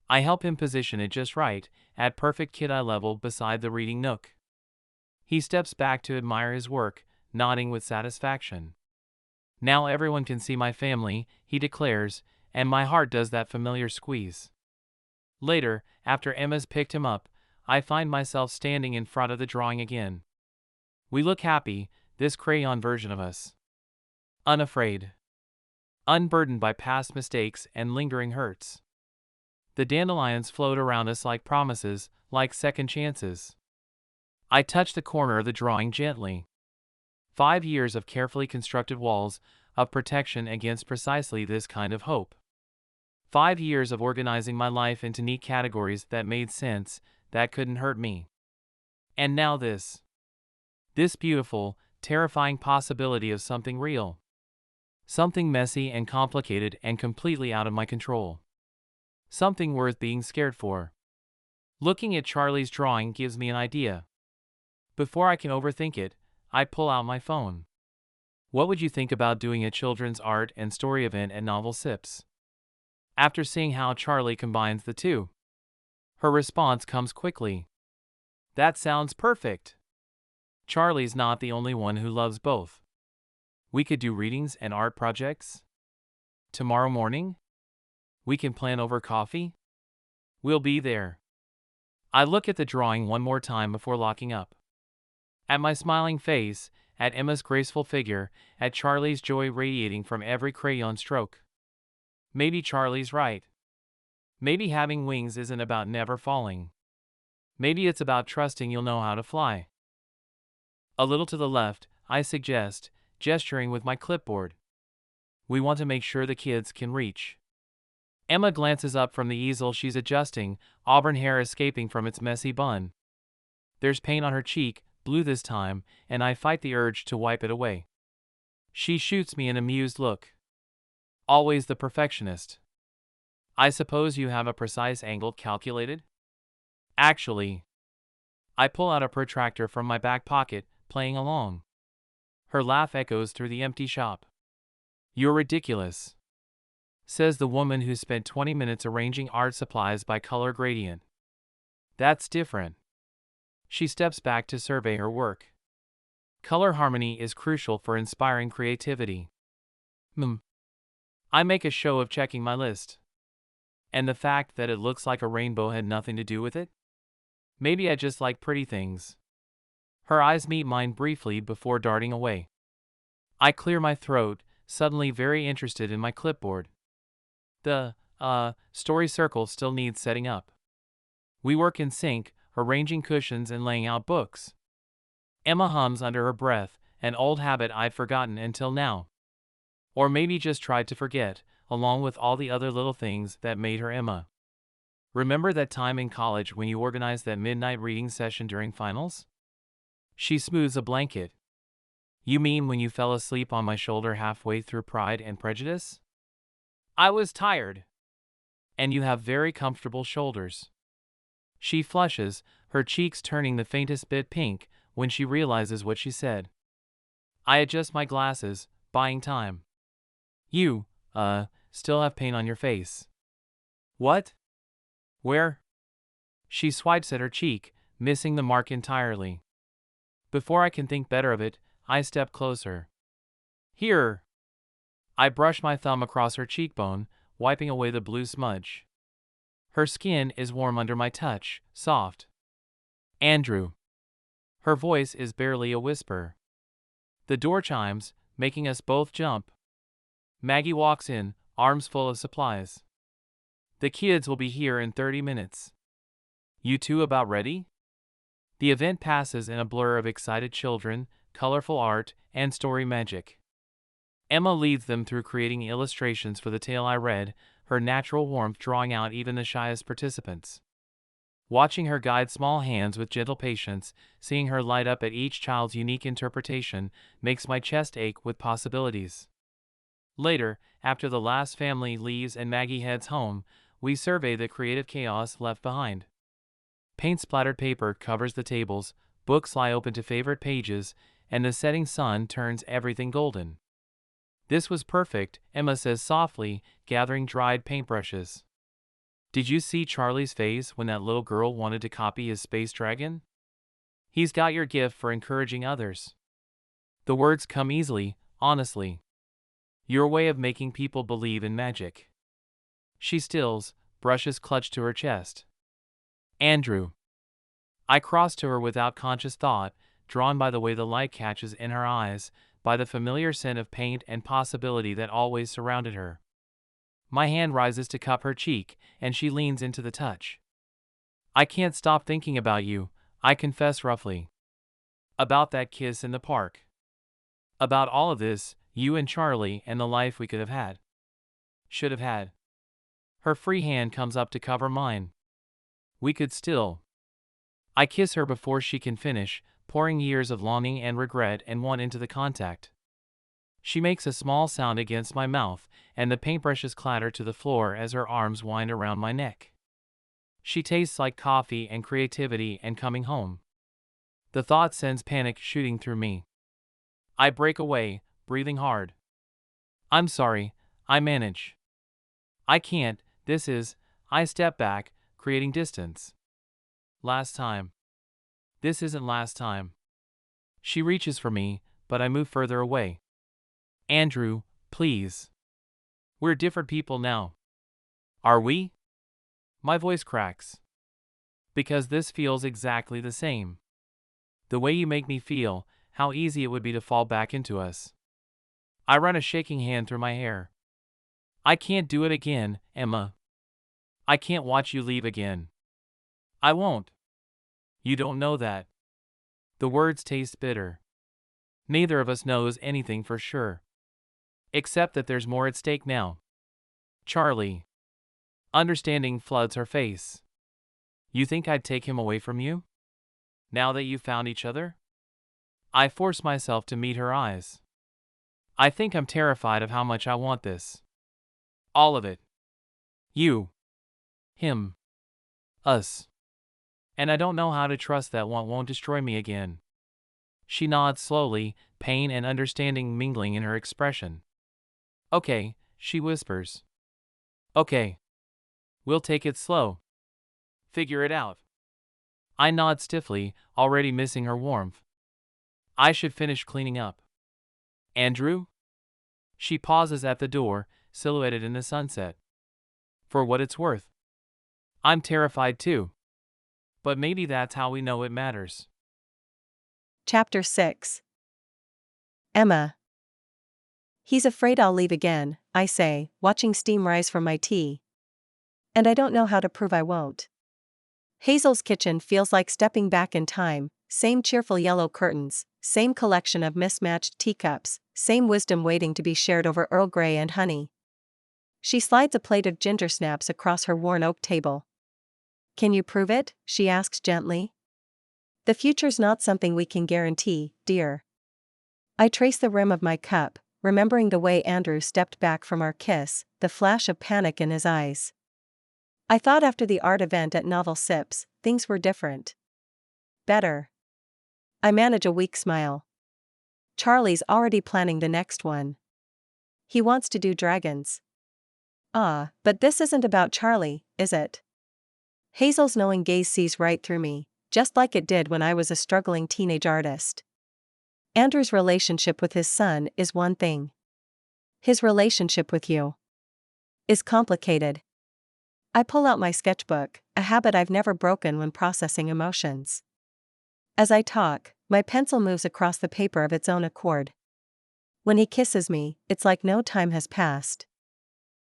I help him position it just right, at perfect kid eye level beside the reading nook. He steps back to admire his work, nodding with satisfaction. Now everyone can see my family, he declares, and my heart does that familiar squeeze. Later, after Emma's picked him up, I find myself standing in front of the drawing again. We look happy, this crayon version of us. Unafraid. Unburdened by past mistakes and lingering hurts. The dandelions float around us like promises, like second chances. I touch the corner of the drawing gently. 5 years of carefully constructed walls of protection against precisely this kind of hope. 5 years of organizing my life into neat categories that made sense, that couldn't hurt me. And now this. This beautiful, terrifying possibility of something real. Something messy and complicated and completely out of my control. Something worth being scared for. Looking at Charlie's drawing gives me an idea. Before I can overthink it, I pull out my phone. What would you think about doing a children's art and story event at Novel Sips? After seeing how Charlie combines the two. Her response comes quickly. That sounds perfect. Charlie's not the only one who loves both. We could do readings and art projects. Tomorrow morning? We can plan over coffee? We'll be there. I look at the drawing one more time before locking up. At my smiling face, at Emma's graceful figure, at Charlie's joy radiating from every crayon stroke. Maybe Charlie's right. Maybe having wings isn't about never falling. Maybe it's about trusting you'll know how to fly. A little to the left, I suggest, gesturing with my clipboard. We want to make sure the kids can reach. Emma glances up from the easel she's adjusting, auburn hair escaping from its messy bun. There's paint on her cheek, blue this time, and I fight the urge to wipe it away. She shoots me an amused look. Always the perfectionist. I suppose you have a precise angle calculated? Actually. I pull out a protractor from my back pocket, playing along. Her laugh echoes through the empty shop. You're ridiculous, says the woman who spent 20 minutes arranging art supplies by color gradient. That's different. She steps back to survey her work. Color harmony is crucial for inspiring creativity. I make a show of checking my list. And the fact that it looks like a rainbow had nothing to do with it? Maybe I just like pretty things. Her eyes meet mine briefly before darting away. I clear my throat, suddenly very interested in my clipboard. The, story circle still needs setting up. We work in sync, arranging cushions and laying out books. Emma hums under her breath, an old habit I'd forgotten until now. Or maybe just tried to forget, along with all the other little things that made her Emma. Remember that time in college when you organized that midnight reading session during finals? She smooths a blanket. You mean when you fell asleep on my shoulder halfway through Pride and Prejudice? I was tired. And you have very comfortable shoulders. She flushes, her cheeks turning the faintest bit pink, when she realizes what she said. I adjust my glasses, buying time. You, still have paint on your face. What? Where? She swipes at her cheek, missing the mark entirely. Before I can think better of it, I step closer. Here. I brush my thumb across her cheekbone, wiping away the blue smudge. Her skin is warm under my touch, soft. Andrew. Her voice is barely a whisper. The door chimes, making us both jump. Maggie walks in, arms full of supplies. The kids will be here in 30 minutes. You two about ready? The event passes in a blur of excited children, colorful art, and story magic. Emma leads them through creating illustrations for the tale I read, her natural warmth drawing out even the shyest participants. Watching her guide small hands with gentle patience, seeing her light up at each child's unique interpretation, makes my chest ache with possibilities. Later, after the last family leaves and Maggie heads home, we survey the creative chaos left behind. Paint-splattered paper covers the tables, books lie open to favorite pages, and the setting sun turns everything golden. This was perfect, Emma says softly, gathering dried paintbrushes. Did you see Charlie's face when that little girl wanted to copy his space dragon? He's got your gift for encouraging others. The words come easily, honestly. Your way of making people believe in magic. She stills, brushes clutched to her chest. Andrew. I cross to her without conscious thought, drawn by the way the light catches in her eyes, by the familiar scent of paint and possibility that always surrounded her. My hand rises to cup her cheek, and she leans into the touch. I can't stop thinking about you, I confess roughly. About that kiss in the park. About all of this, you and Charlie and the life we could have had. Should have had. Her free hand comes up to cover mine. We could still. I kiss her before she can finish, pouring years of longing and regret and want into the contact. She makes a small sound against my mouth, and the paintbrushes clatter to the floor as her arms wind around my neck. She tastes like coffee and creativity and coming home. The thought sends panic shooting through me. I break away, breathing hard. I'm sorry, I manage. I can't, this is, I step back, creating distance. Last time. This isn't last time. She reaches for me, but I move further away. Andrew, please. We're different people now. Are we? My voice cracks. Because this feels exactly the same. The way you make me feel, how easy it would be to fall back into us. I run a shaking hand through my hair. I can't do it again, Emma. I can't watch you leave again. I won't. You don't know that. The words taste bitter. Neither of us knows anything for sure. Except that there's more at stake now. Charlie. Understanding floods her face. You think I'd take him away from you? Now that you've found each other? I force myself to meet her eyes. I think I'm terrified of how much I want this. All of it. You. Him. Us. And I don't know how to trust that want won't destroy me again. She nods slowly, pain and understanding mingling in her expression. Okay, she whispers. Okay. We'll take it slow. Figure it out. I nod stiffly, already missing her warmth. I should finish cleaning up. Andrew? She pauses at the door, silhouetted in the sunset. For what it's worth. I'm terrified too. But maybe that's how we know it matters. Chapter 6. Emma. He's afraid I'll leave again, I say, watching steam rise from my tea. And I don't know how to prove I won't. Hazel's kitchen feels like stepping back in time, same cheerful yellow curtains, same collection of mismatched teacups, same wisdom waiting to be shared over Earl Grey and honey. She slides a plate of ginger snaps across her worn oak table. Can you prove it? She asks gently. The future's not something we can guarantee, dear. I trace the rim of my cup, remembering the way Andrew stepped back from our kiss, the flash of panic in his eyes. I thought after the art event at Novel Sips, things were different. Better. I manage a weak smile. Charlie's already planning the next one. He wants to do dragons. But this isn't about Charlie, is it? Hazel's knowing gaze sees right through me, just like it did when I was a struggling teenage artist. Andrew's relationship with his son is one thing. His relationship with you is complicated. I pull out my sketchbook, a habit I've never broken when processing emotions. As I talk, my pencil moves across the paper of its own accord. When he kisses me, it's like no time has passed.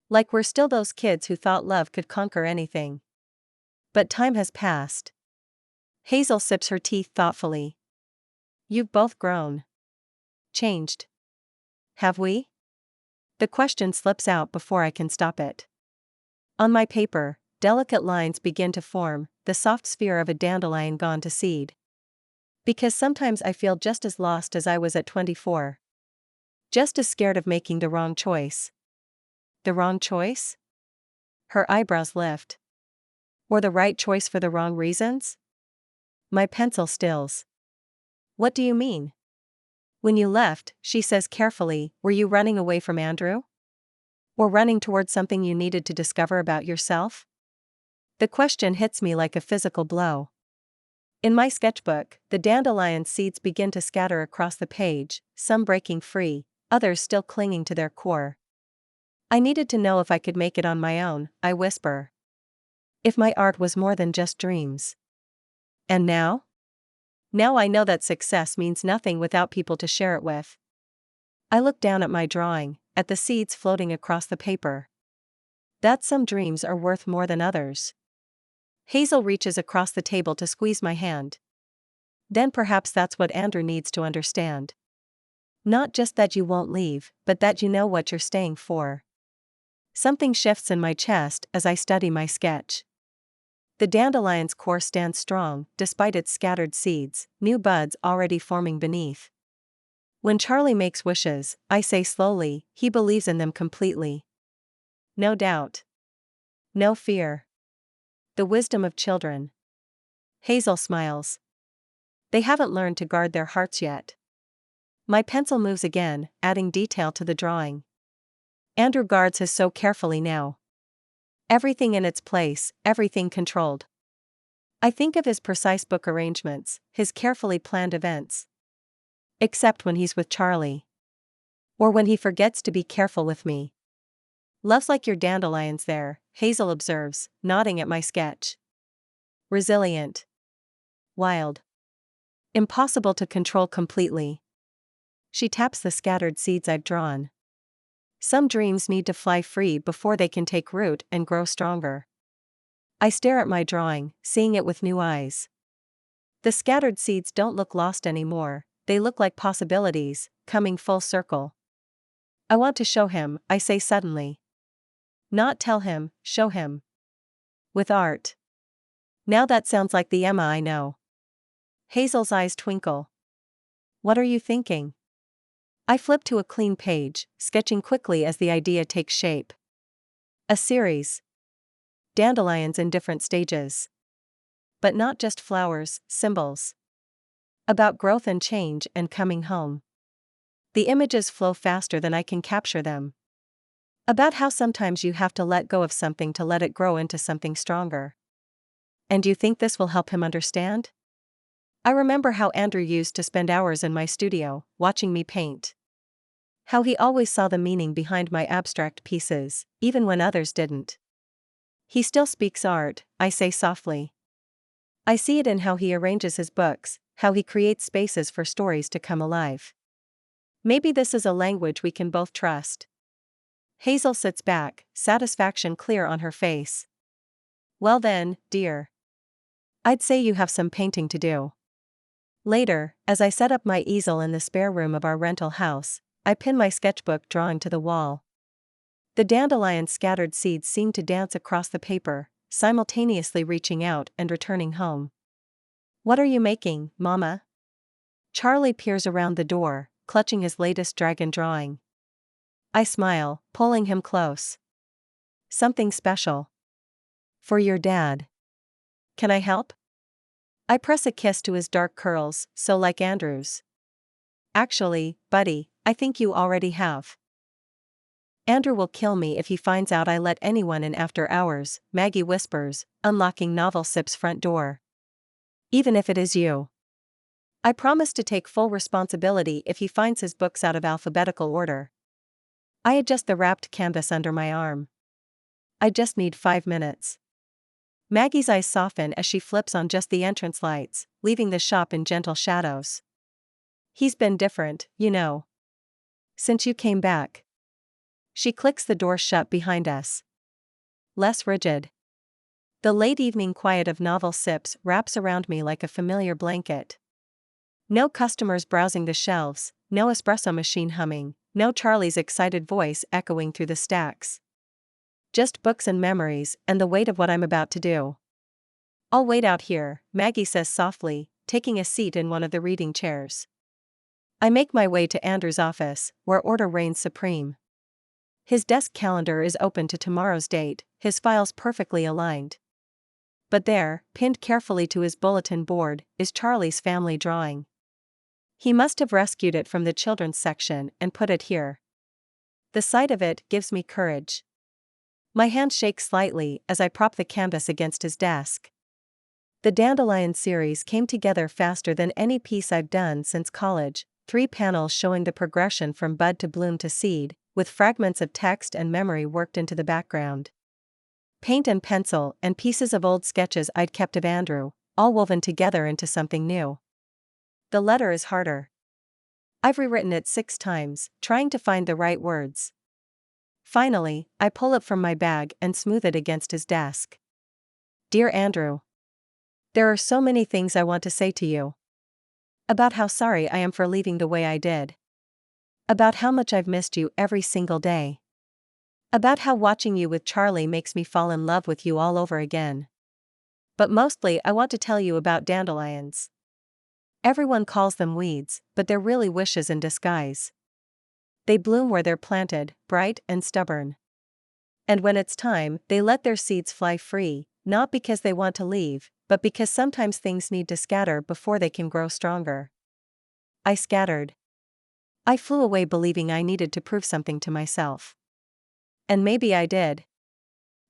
Like we're still those kids who thought love could conquer anything. But time has passed. Hazel sips her tea thoughtfully. You've both grown. Changed. Have we? The question slips out before I can stop it. On my paper, delicate lines begin to form, the soft sphere of a dandelion gone to seed. Because sometimes I feel just as lost as I was at 24. Just as scared of making the wrong choice. The wrong choice? Her eyebrows lift. Or the right choice for the wrong reasons? My pencil stills. What do you mean? When you left, she says carefully, were you running away from Andrew? Or running towards something you needed to discover about yourself? The question hits me like a physical blow. In my sketchbook, the dandelion seeds begin to scatter across the page, some breaking free, others still clinging to their core. I needed to know if I could make it on my own, I whisper. If my art was more than just dreams. And now? Now I know that success means nothing without people to share it with. I look down at my drawing, at the seeds floating across the paper. That some dreams are worth more than others. Hazel reaches across the table to squeeze my hand. Then perhaps that's what Andrew needs to understand. Not just that you won't leave, but that you know what you're staying for. Something shifts in my chest as I study my sketch. The dandelion's core stands strong, despite its scattered seeds, new buds already forming beneath. When Charlie makes wishes, I say slowly, he believes in them completely. No doubt. No fear. The wisdom of children. Hazel smiles. They haven't learned to guard their hearts yet. My pencil moves again, adding detail to the drawing. Andrew guards his so carefully now. Everything in its place, everything controlled. I think of his precise book arrangements, his carefully planned events. Except when he's with Charlie. Or when he forgets to be careful with me. Love's like your dandelions there, Hazel observes, nodding at my sketch. Resilient. Wild. Impossible to control completely. She taps the scattered seeds I've drawn. Some dreams need to fly free before they can take root and grow stronger. I stare at my drawing, seeing it with new eyes. The scattered seeds don't look lost anymore, they look like possibilities, coming full circle. I want to show him, I say suddenly. Not tell him, show him. With art. Now that sounds like the Emma I know. Hazel's eyes twinkle. What are you thinking? I flip to a clean page, sketching quickly as the idea takes shape. A series. Dandelions in different stages. But not just flowers, symbols. About growth and change and coming home. The images flow faster than I can capture them. About how sometimes you have to let go of something to let it grow into something stronger. And you think this will help him understand? I remember how Andrew used to spend hours in my studio, watching me paint. How he always saw the meaning behind my abstract pieces, even when others didn't. He still speaks art, I say softly. I see it in how he arranges his books, how he creates spaces for stories to come alive. Maybe this is a language we can both trust. Hazel sits back, satisfaction clear on her face. Well then, dear. I'd say you have some painting to do. Later, as I set up my easel in the spare room of our rental house, I pin my sketchbook drawing to the wall. The dandelion's scattered seeds seem to dance across the paper, simultaneously reaching out and returning home. What are you making, Mama? Charlie peers around the door, clutching his latest dragon drawing. I smile, pulling him close. Something special. For your dad. Can I help? I press a kiss to his dark curls, so like Andrew's. Actually, buddy, I think you already have. Andrew will kill me if he finds out I let anyone in after hours, Maggie whispers, unlocking Novel Sip's front door. Even if it is you. I promise to take full responsibility if he finds his books out of alphabetical order. I adjust the wrapped canvas under my arm. I just need 5 minutes. Maggie's eyes soften as she flips on just the entrance lights, leaving the shop in gentle shadows. He's been different, you know. Since you came back. She clicks the door shut behind us. Less rigid. The late evening quiet of Novel Sips wraps around me like a familiar blanket. No customers browsing the shelves, no espresso machine humming, no Charlie's excited voice echoing through the stacks. Just books and memories and the weight of what I'm about to do. I'll wait out here, Maggie says softly, taking a seat in one of the reading chairs. I make my way to Andrew's office, where order reigns supreme. His desk calendar is open to tomorrow's date, his files perfectly aligned. But there, pinned carefully to his bulletin board, is Charlie's family drawing. He must have rescued it from the children's section and put it here. The sight of it gives me courage. My hand shakes slightly as I prop the canvas against his desk. The Dandelion series came together faster than any piece I've done since college, 3 panels showing the progression from bud to bloom to seed, with fragments of text and memory worked into the background. Paint and pencil and pieces of old sketches I'd kept of Andrew, all woven together into something new. The letter is harder. I've rewritten it 6 times, trying to find the right words. Finally, I pull it from my bag and smooth it against his desk. Dear Andrew, there are so many things I want to say to you. About how sorry I am for leaving the way I did. About how much I've missed you every single day. About how watching you with Charlie makes me fall in love with you all over again. But mostly I want to tell you about dandelions. Everyone calls them weeds, but they're really wishes in disguise. They bloom where they're planted, bright and stubborn. And when it's time, they let their seeds fly free, not because they want to leave, but because sometimes things need to scatter before they can grow stronger. I scattered. I flew away believing I needed to prove something to myself. And maybe I did.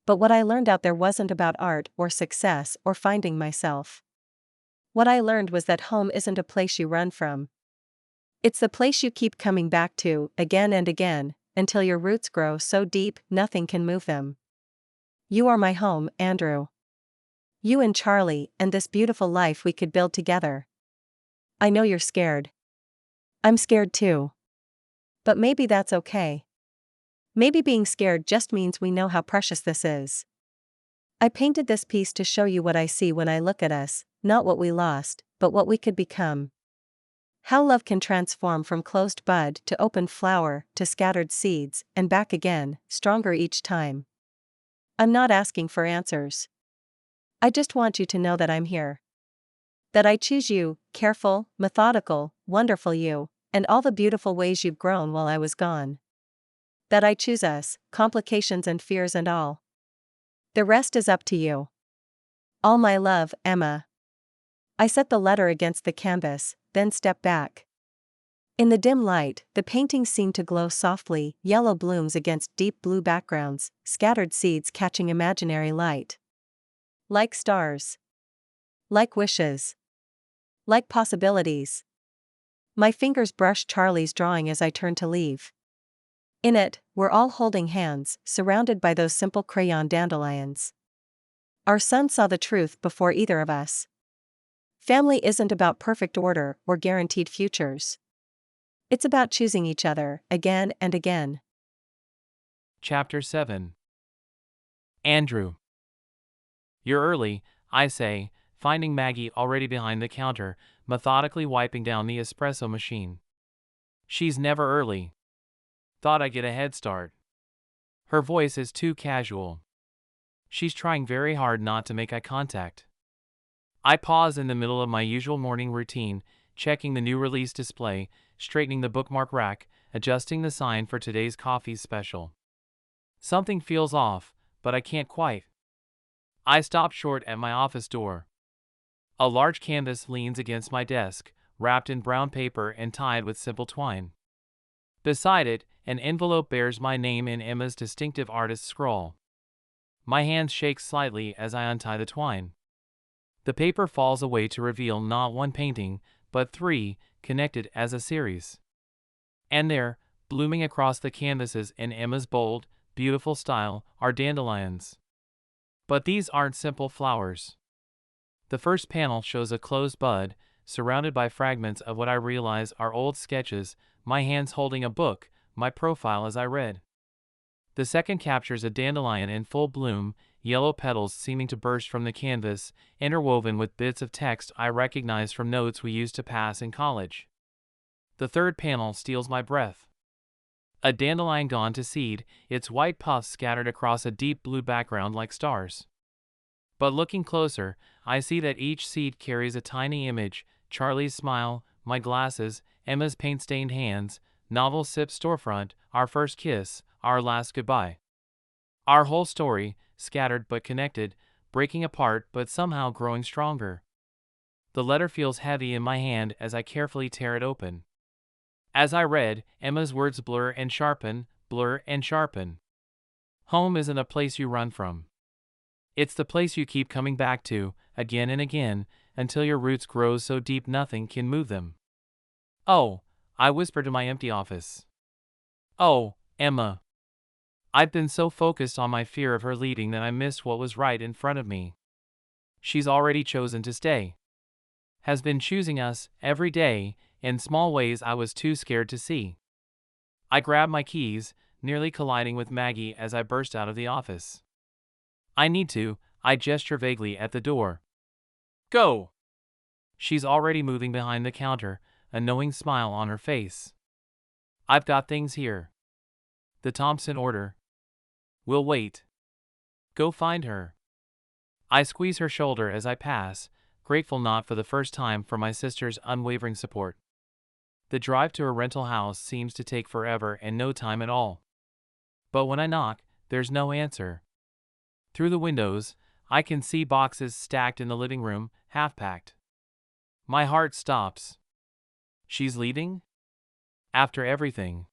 But what I learned out there wasn't about art or success or finding myself. What I learned was that home isn't a place you run from. It's the place you keep coming back to, again and again, until your roots grow so deep nothing can move them. You are my home, Andrew. You and Charlie, and this beautiful life we could build together. I know you're scared. I'm scared too. But maybe that's okay. Maybe being scared just means we know how precious this is. I painted this piece to show you what I see when I look at us, not what we lost, but what we could become. How love can transform from closed bud to open flower to scattered seeds, and back again, stronger each time. I'm not asking for answers. I just want you to know that I'm here. That I choose you, careful, methodical, wonderful you, and all the beautiful ways you've grown while I was gone. That I choose us, complications and fears and all. The rest is up to you. All my love, Emma. I set the letter against the canvas, then stepped back. In the dim light, the painting seemed to glow softly, yellow blooms against deep blue backgrounds, scattered seeds catching imaginary light. Like stars. Like wishes. Like possibilities. My fingers brushed Charlie's drawing as I turned to leave. In it, we're all holding hands, surrounded by those simple crayon dandelions. Our son saw the truth before either of us. Family isn't about perfect order or guaranteed futures. It's about choosing each other, again and again. Chapter 7. Andrew. You're early, I say, finding Maggie already behind the counter, methodically wiping down the espresso machine. She's never early. Thought I'd get a head start. Her voice is too casual. She's trying very hard not to make eye contact. I pause in the middle of my usual morning routine, checking the new release display, straightening the bookmark rack, adjusting the sign for today's coffee special. Something feels off, but I can't quite. I stop short at my office door. A large canvas leans against my desk, wrapped in brown paper and tied with simple twine. Beside it, an envelope bears my name in Emma's distinctive artist's scrawl. My hands shake slightly as I untie the twine. The paper falls away to reveal not one painting, but 3, connected as a series. And there, blooming across the canvases in Emma's bold, beautiful style, are dandelions. But these aren't simple flowers. The first panel shows a closed bud, surrounded by fragments of what I realize are old sketches, my hands holding a book, my profile as I read. The second captures a dandelion in full bloom, yellow petals seeming to burst from the canvas, interwoven with bits of text I recognize from notes we used to pass in college. The third panel steals my breath. A dandelion gone to seed, its white puffs scattered across a deep blue background like stars. But looking closer, I see that each seed carries a tiny image: Charlie's smile, my glasses, Emma's paint-stained hands, novel sip storefront, our first kiss, our last goodbye. Our whole story, scattered but connected, breaking apart but somehow growing stronger. The letter feels heavy in my hand as I carefully tear it open. As I read, Emma's words blur and sharpen, blur and sharpen. Home isn't a place you run from. It's the place you keep coming back to, again and again, until your roots grow so deep nothing can move them. Oh, I whisper to my empty office. Oh, Emma. I've been so focused on my fear of her leaving that I missed what was right in front of me. She's already chosen to stay. Has been choosing us every day in small ways I was too scared to see. I grab my keys, nearly colliding with Maggie as I burst out of the office. I gesture vaguely at the door. Go! She's already moving behind the counter, a knowing smile on her face. I've got things here. The Thompson order. We'll wait. Go find her. I squeeze her shoulder as I pass, grateful not for the first time for my sister's unwavering support. The drive to her rental house seems to take forever and no time at all. But when I knock, there's no answer. Through the windows, I can see boxes stacked in the living room, half-packed. My heart stops. She's leaving? After everything.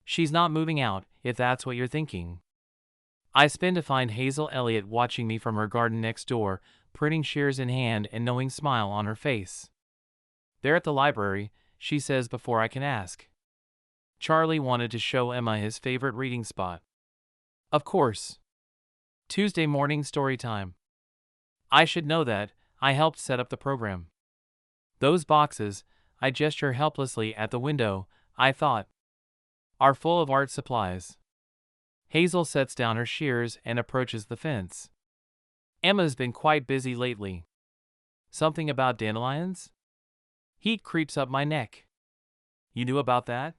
She's not moving out, if that's what you're thinking. I spin to find Hazel Elliott watching me from her garden next door, printing shears in hand and knowing smile on her face. They're at the library, she says before I can ask. Charlie wanted to show Emma his favorite reading spot. Of course. Tuesday morning story time. I should know that, I helped set up the program. Those boxes, I gesture helplessly at the window, I thought, are full of art supplies. Hazel sets down her shears and approaches the fence. Emma's been quite busy lately. Something about dandelions? Heat creeps up my neck. You knew about that?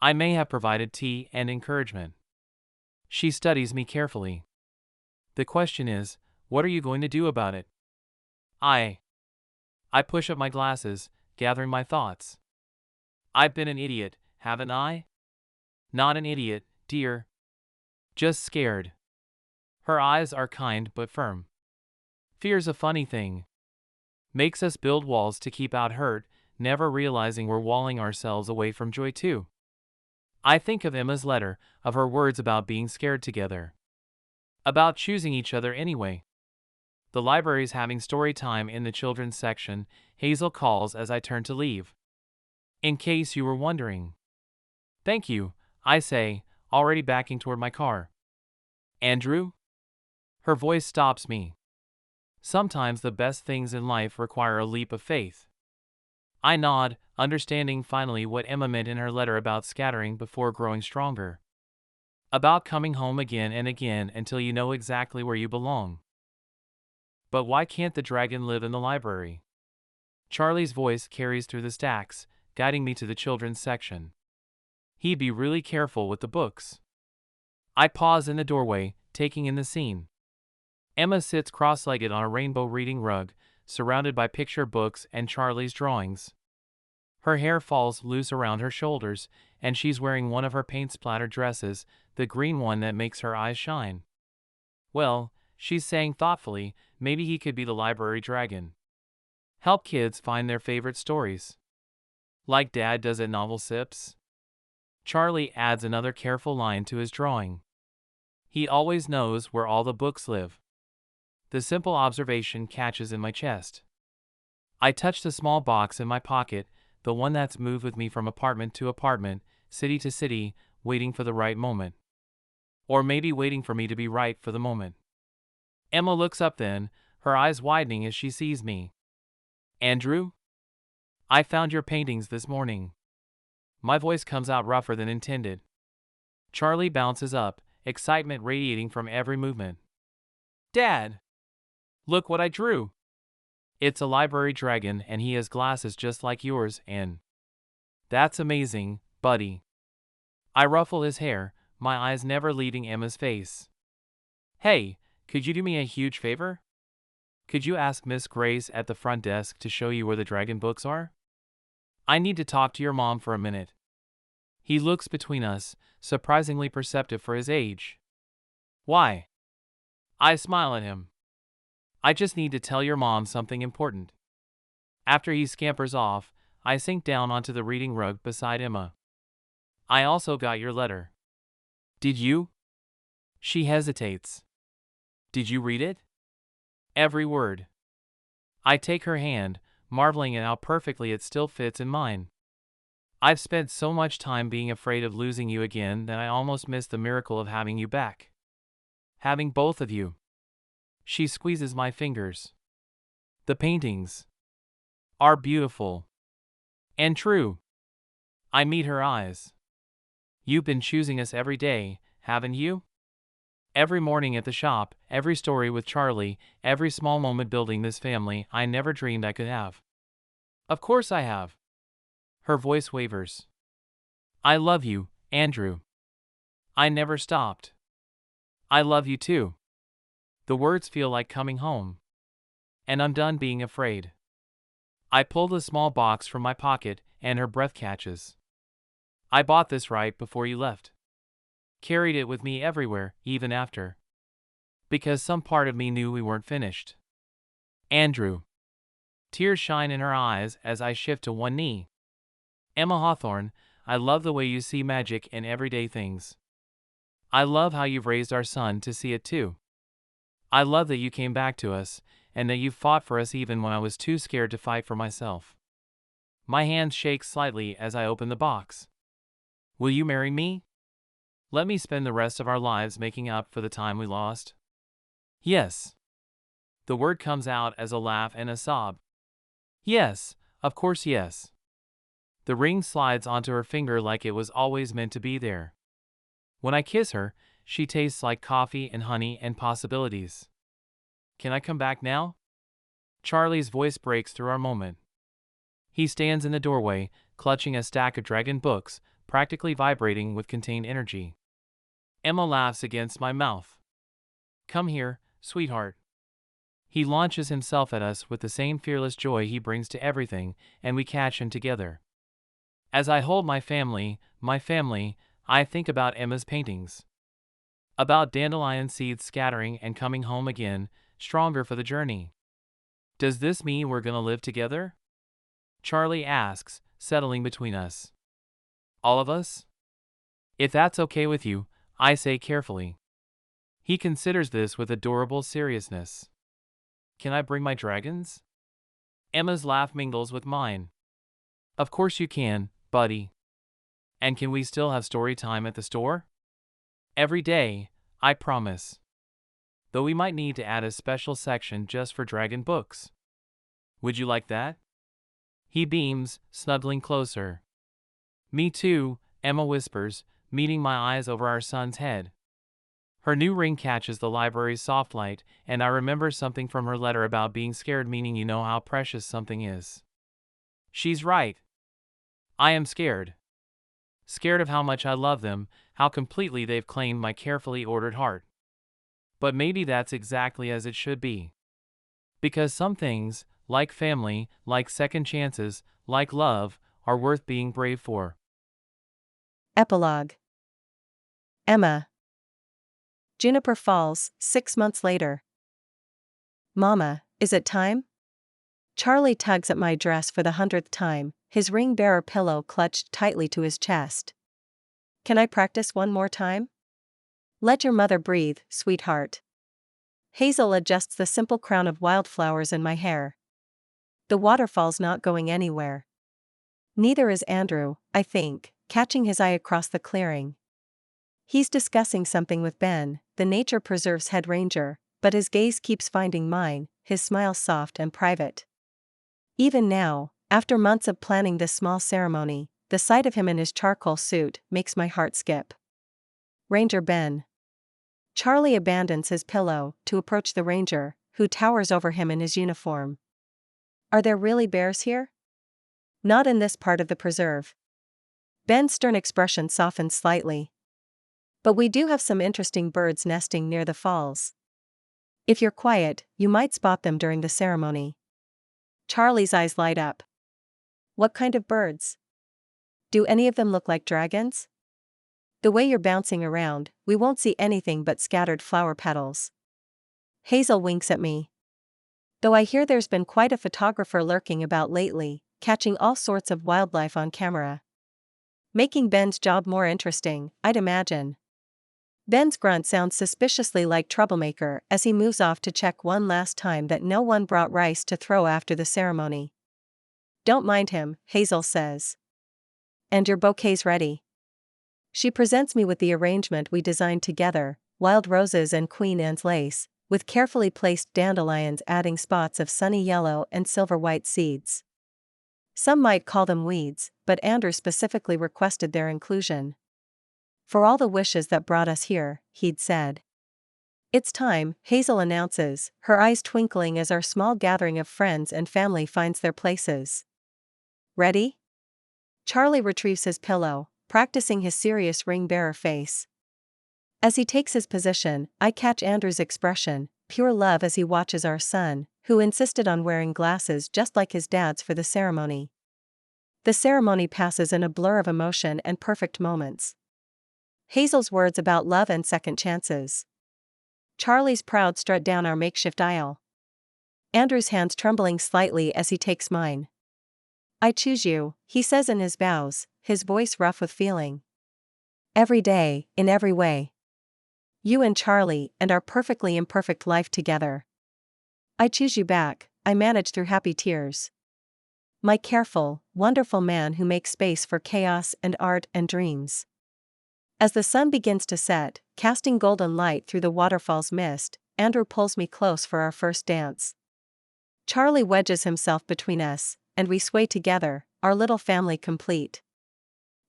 I may have provided tea and encouragement. She studies me carefully. The question is, what are you going to do about it? I push up my glasses, gathering my thoughts. I've been an idiot, haven't I? Not an idiot, dear. Just scared. Her eyes are kind but firm. Fear's a funny thing. Makes us build walls to keep out hurt, never realizing we're walling ourselves away from joy too. I think of Emma's letter, of her words about being scared together. About choosing each other anyway. The library's having story time in the children's section, Hazel calls as I turn to leave. In case you were wondering. Thank you, I say, already backing toward my car. Andrew? Her voice stops me. Sometimes the best things in life require a leap of faith. I nod, understanding finally what Emma meant in her letter about scattering before growing stronger. About coming home again and again until you know exactly where you belong. But why can't the dragon live in the library? Charlie's voice carries through the stacks, guiding me to the children's section. He'd be really careful with the books. I pause in the doorway, taking in the scene. Emma sits cross-legged on a rainbow reading rug, surrounded by picture books and Charlie's drawings. Her hair falls loose around her shoulders, and she's wearing one of her paint-splattered dresses, the green one that makes her eyes shine. Well, she's saying thoughtfully, maybe he could be the library dragon. Help kids find their favorite stories. Like Dad does at Novel Sips. Charlie adds another careful line to his drawing. He always knows where all the books live. The simple observation catches in my chest. I touch the small box in my pocket, the one that's moved with me from apartment to apartment, city to city, waiting for the right moment. Or maybe waiting for me to be right for the moment. Emma looks up then, her eyes widening as she sees me. Andrew? I found your paintings this morning. My voice comes out rougher than intended. Charlie bounces up, excitement radiating from every movement. Dad! Look what I drew! It's a library dragon and he has glasses just like yours and... That's amazing, buddy. I ruffle his hair, my eyes never leaving Emma's face. Hey, could you do me a huge favor? Could you ask Miss Grace at the front desk to show you where the dragon books are? I need to talk to your mom for a minute. He looks between us, surprisingly perceptive for his age. Why? I smile at him. I just need to tell your mom something important. After he scampers off, I sink down onto the reading rug beside Emma. I also got your letter. Did you? She hesitates. Did you read it? Every word. I take her hand, marveling at how perfectly it still fits in mine. I've spent so much time being afraid of losing you again that I almost miss the miracle of having you back. Having both of you. She squeezes my fingers. The paintings are beautiful. And true. I meet her eyes. You've been choosing us every day, haven't you? Every morning at the shop, every story with Charlie, every small moment building this family I never dreamed I could have. Of course I have. Her voice wavers. I love you, Andrew. I never stopped. I love you too. The words feel like coming home. And I'm done being afraid. I pulled a small box from my pocket and her breath catches. I bought this right before you left. Carried it with me everywhere, even after. Because some part of me knew we weren't finished. Andrew. Tears shine in her eyes as I shift to one knee. Emma Hawthorne, I love the way you see magic in everyday things. I love how you've raised our son to see it too. I love that you came back to us, and that you fought for us even when I was too scared to fight for myself. My hands shake slightly as I open the box. Will you marry me? Let me spend the rest of our lives making up for the time we lost. Yes. The word comes out as a laugh and a sob. Yes, of course yes. The ring slides onto her finger like it was always meant to be there. When I kiss her, she tastes like coffee and honey and possibilities. Can I come back now? Charlie's voice breaks through our moment. He stands in the doorway, clutching a stack of dragon books, practically vibrating with contained energy. Emma laughs against my mouth. Come here, sweetheart. He launches himself at us with the same fearless joy he brings to everything, and we catch him together. As I hold my family, I think about Emma's paintings. About dandelion seeds scattering and coming home again, stronger for the journey. Does this mean we're gonna live together? Charlie asks, settling between us. All of us? If that's okay with you, I say carefully. He considers this with adorable seriousness. Can I bring my dragons? Emma's laugh mingles with mine. Of course you can, buddy. And can we still have story time at the store? Every day, I promise. Though we might need to add a special section just for dragon books. Would you like that? He beams, snuggling closer. Me too, Emma whispers, meeting my eyes over our son's head. Her new ring catches the library's soft light, and I remember something from her letter about being scared, meaning you know how precious something is. She's right. I am scared. Scared of how much I love them, how completely they've claimed my carefully ordered heart. But maybe that's exactly as it should be. Because some things, like family, like second chances, like love, are worth being brave for. Epilogue. Emma. Juniper Falls, 6 months later. Mama, is it time? Charlie tugs at my dress for the 100th time, his ring-bearer pillow clutched tightly to his chest. Can I practice one more time? Let your mother breathe, sweetheart. Hazel adjusts the simple crown of wildflowers in my hair. The waterfall's not going anywhere. Neither is Andrew, I think, catching his eye across the clearing. He's discussing something with Ben, the nature preserve's head ranger, but his gaze keeps finding mine, his smile soft and private. Even now, after months of planning this small ceremony, the sight of him in his charcoal suit makes my heart skip. Ranger Ben. Charlie abandons his pillow to approach the ranger, who towers over him in his uniform. Are there really bears here? Not in this part of the preserve. Ben's stern expression softens slightly. But we do have some interesting birds nesting near the falls. If you're quiet, you might spot them during the ceremony. Charlie's eyes light up. What kind of birds? Do any of them look like dragons? The way you're bouncing around, we won't see anything but scattered flower petals. Hazel winks at me. Though I hear there's been quite a photographer lurking about lately, catching all sorts of wildlife on camera. Making Ben's job more interesting, I'd imagine. Ben's grunt sounds suspiciously like troublemaker as he moves off to check one last time that no one brought rice to throw after the ceremony. Don't mind him, Hazel says. And your bouquet's ready. She presents me with the arrangement we designed together, wild roses and Queen Anne's lace, with carefully placed dandelions adding spots of sunny yellow and silver white seeds. Some might call them weeds, but Andrew specifically requested their inclusion. For all the wishes that brought us here, he'd said. It's time, Hazel announces, her eyes twinkling as our small gathering of friends and family finds their places. Ready? Charlie retrieves his pillow, practicing his serious ring-bearer face. As he takes his position, I catch Andrew's expression, pure love as he watches our son, who insisted on wearing glasses just like his dad's for the ceremony. The ceremony passes in a blur of emotion and perfect moments. Hazel's words about love and second chances. Charlie's proud strut down our makeshift aisle. Andrew's hands trembling slightly as he takes mine. I choose you, he says in his vows, his voice rough with feeling. Every day, in every way. You and Charlie and our perfectly imperfect life together. I choose you back, I manage through happy tears. My careful, wonderful man who makes space for chaos and art and dreams. As the sun begins to set, casting golden light through the waterfall's mist, Andrew pulls me close for our first dance. Charlie wedges himself between us, and we sway together, our little family complete.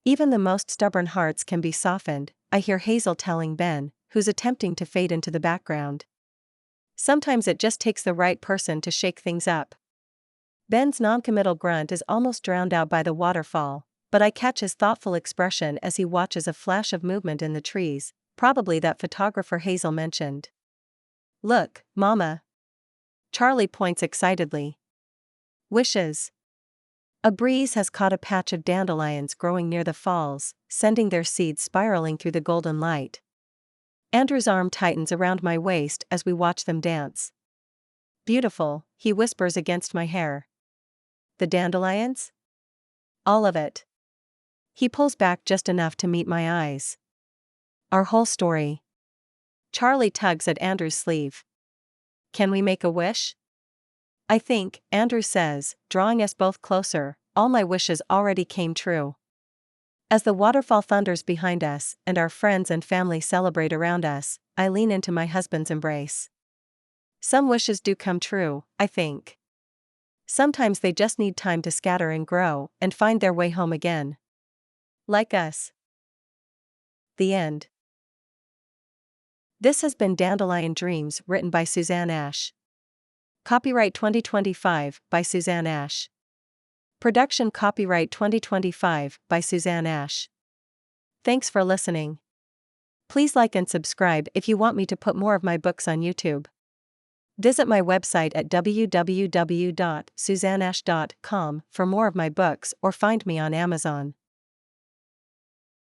Even the most stubborn hearts can be softened, I hear Hazel telling Ben, who's attempting to fade into the background. Sometimes it just takes the right person to shake things up. Ben's noncommittal grunt is almost drowned out by the waterfall, but I catch his thoughtful expression as he watches a flash of movement in the trees, probably that photographer Hazel mentioned. Look, Mama. Charlie points excitedly. Wishes. A breeze has caught a patch of dandelions growing near the falls, sending their seeds spiraling through the golden light. Andrew's arm tightens around my waist as we watch them dance. Beautiful, he whispers against my hair. The dandelions? All of it. He pulls back just enough to meet my eyes. Our whole story. Charlie tugs at Andrew's sleeve. Can we make a wish? I think, Andrew says, drawing us both closer, all my wishes already came true. As the waterfall thunders behind us and our friends and family celebrate around us, I lean into my husband's embrace. Some wishes do come true, I think. Sometimes they just need time to scatter and grow and find their way home again. Like us. The end. This has been Dandelion Dreams, written by Susanne Ash. Copyright 2025 by Susanne Ash. Production copyright 2025 by Susanne Ash. Thanks for listening. Please like and subscribe if you want me to put more of my books on YouTube. Visit my website at www.susanneash.com for more of my books or find me on Amazon.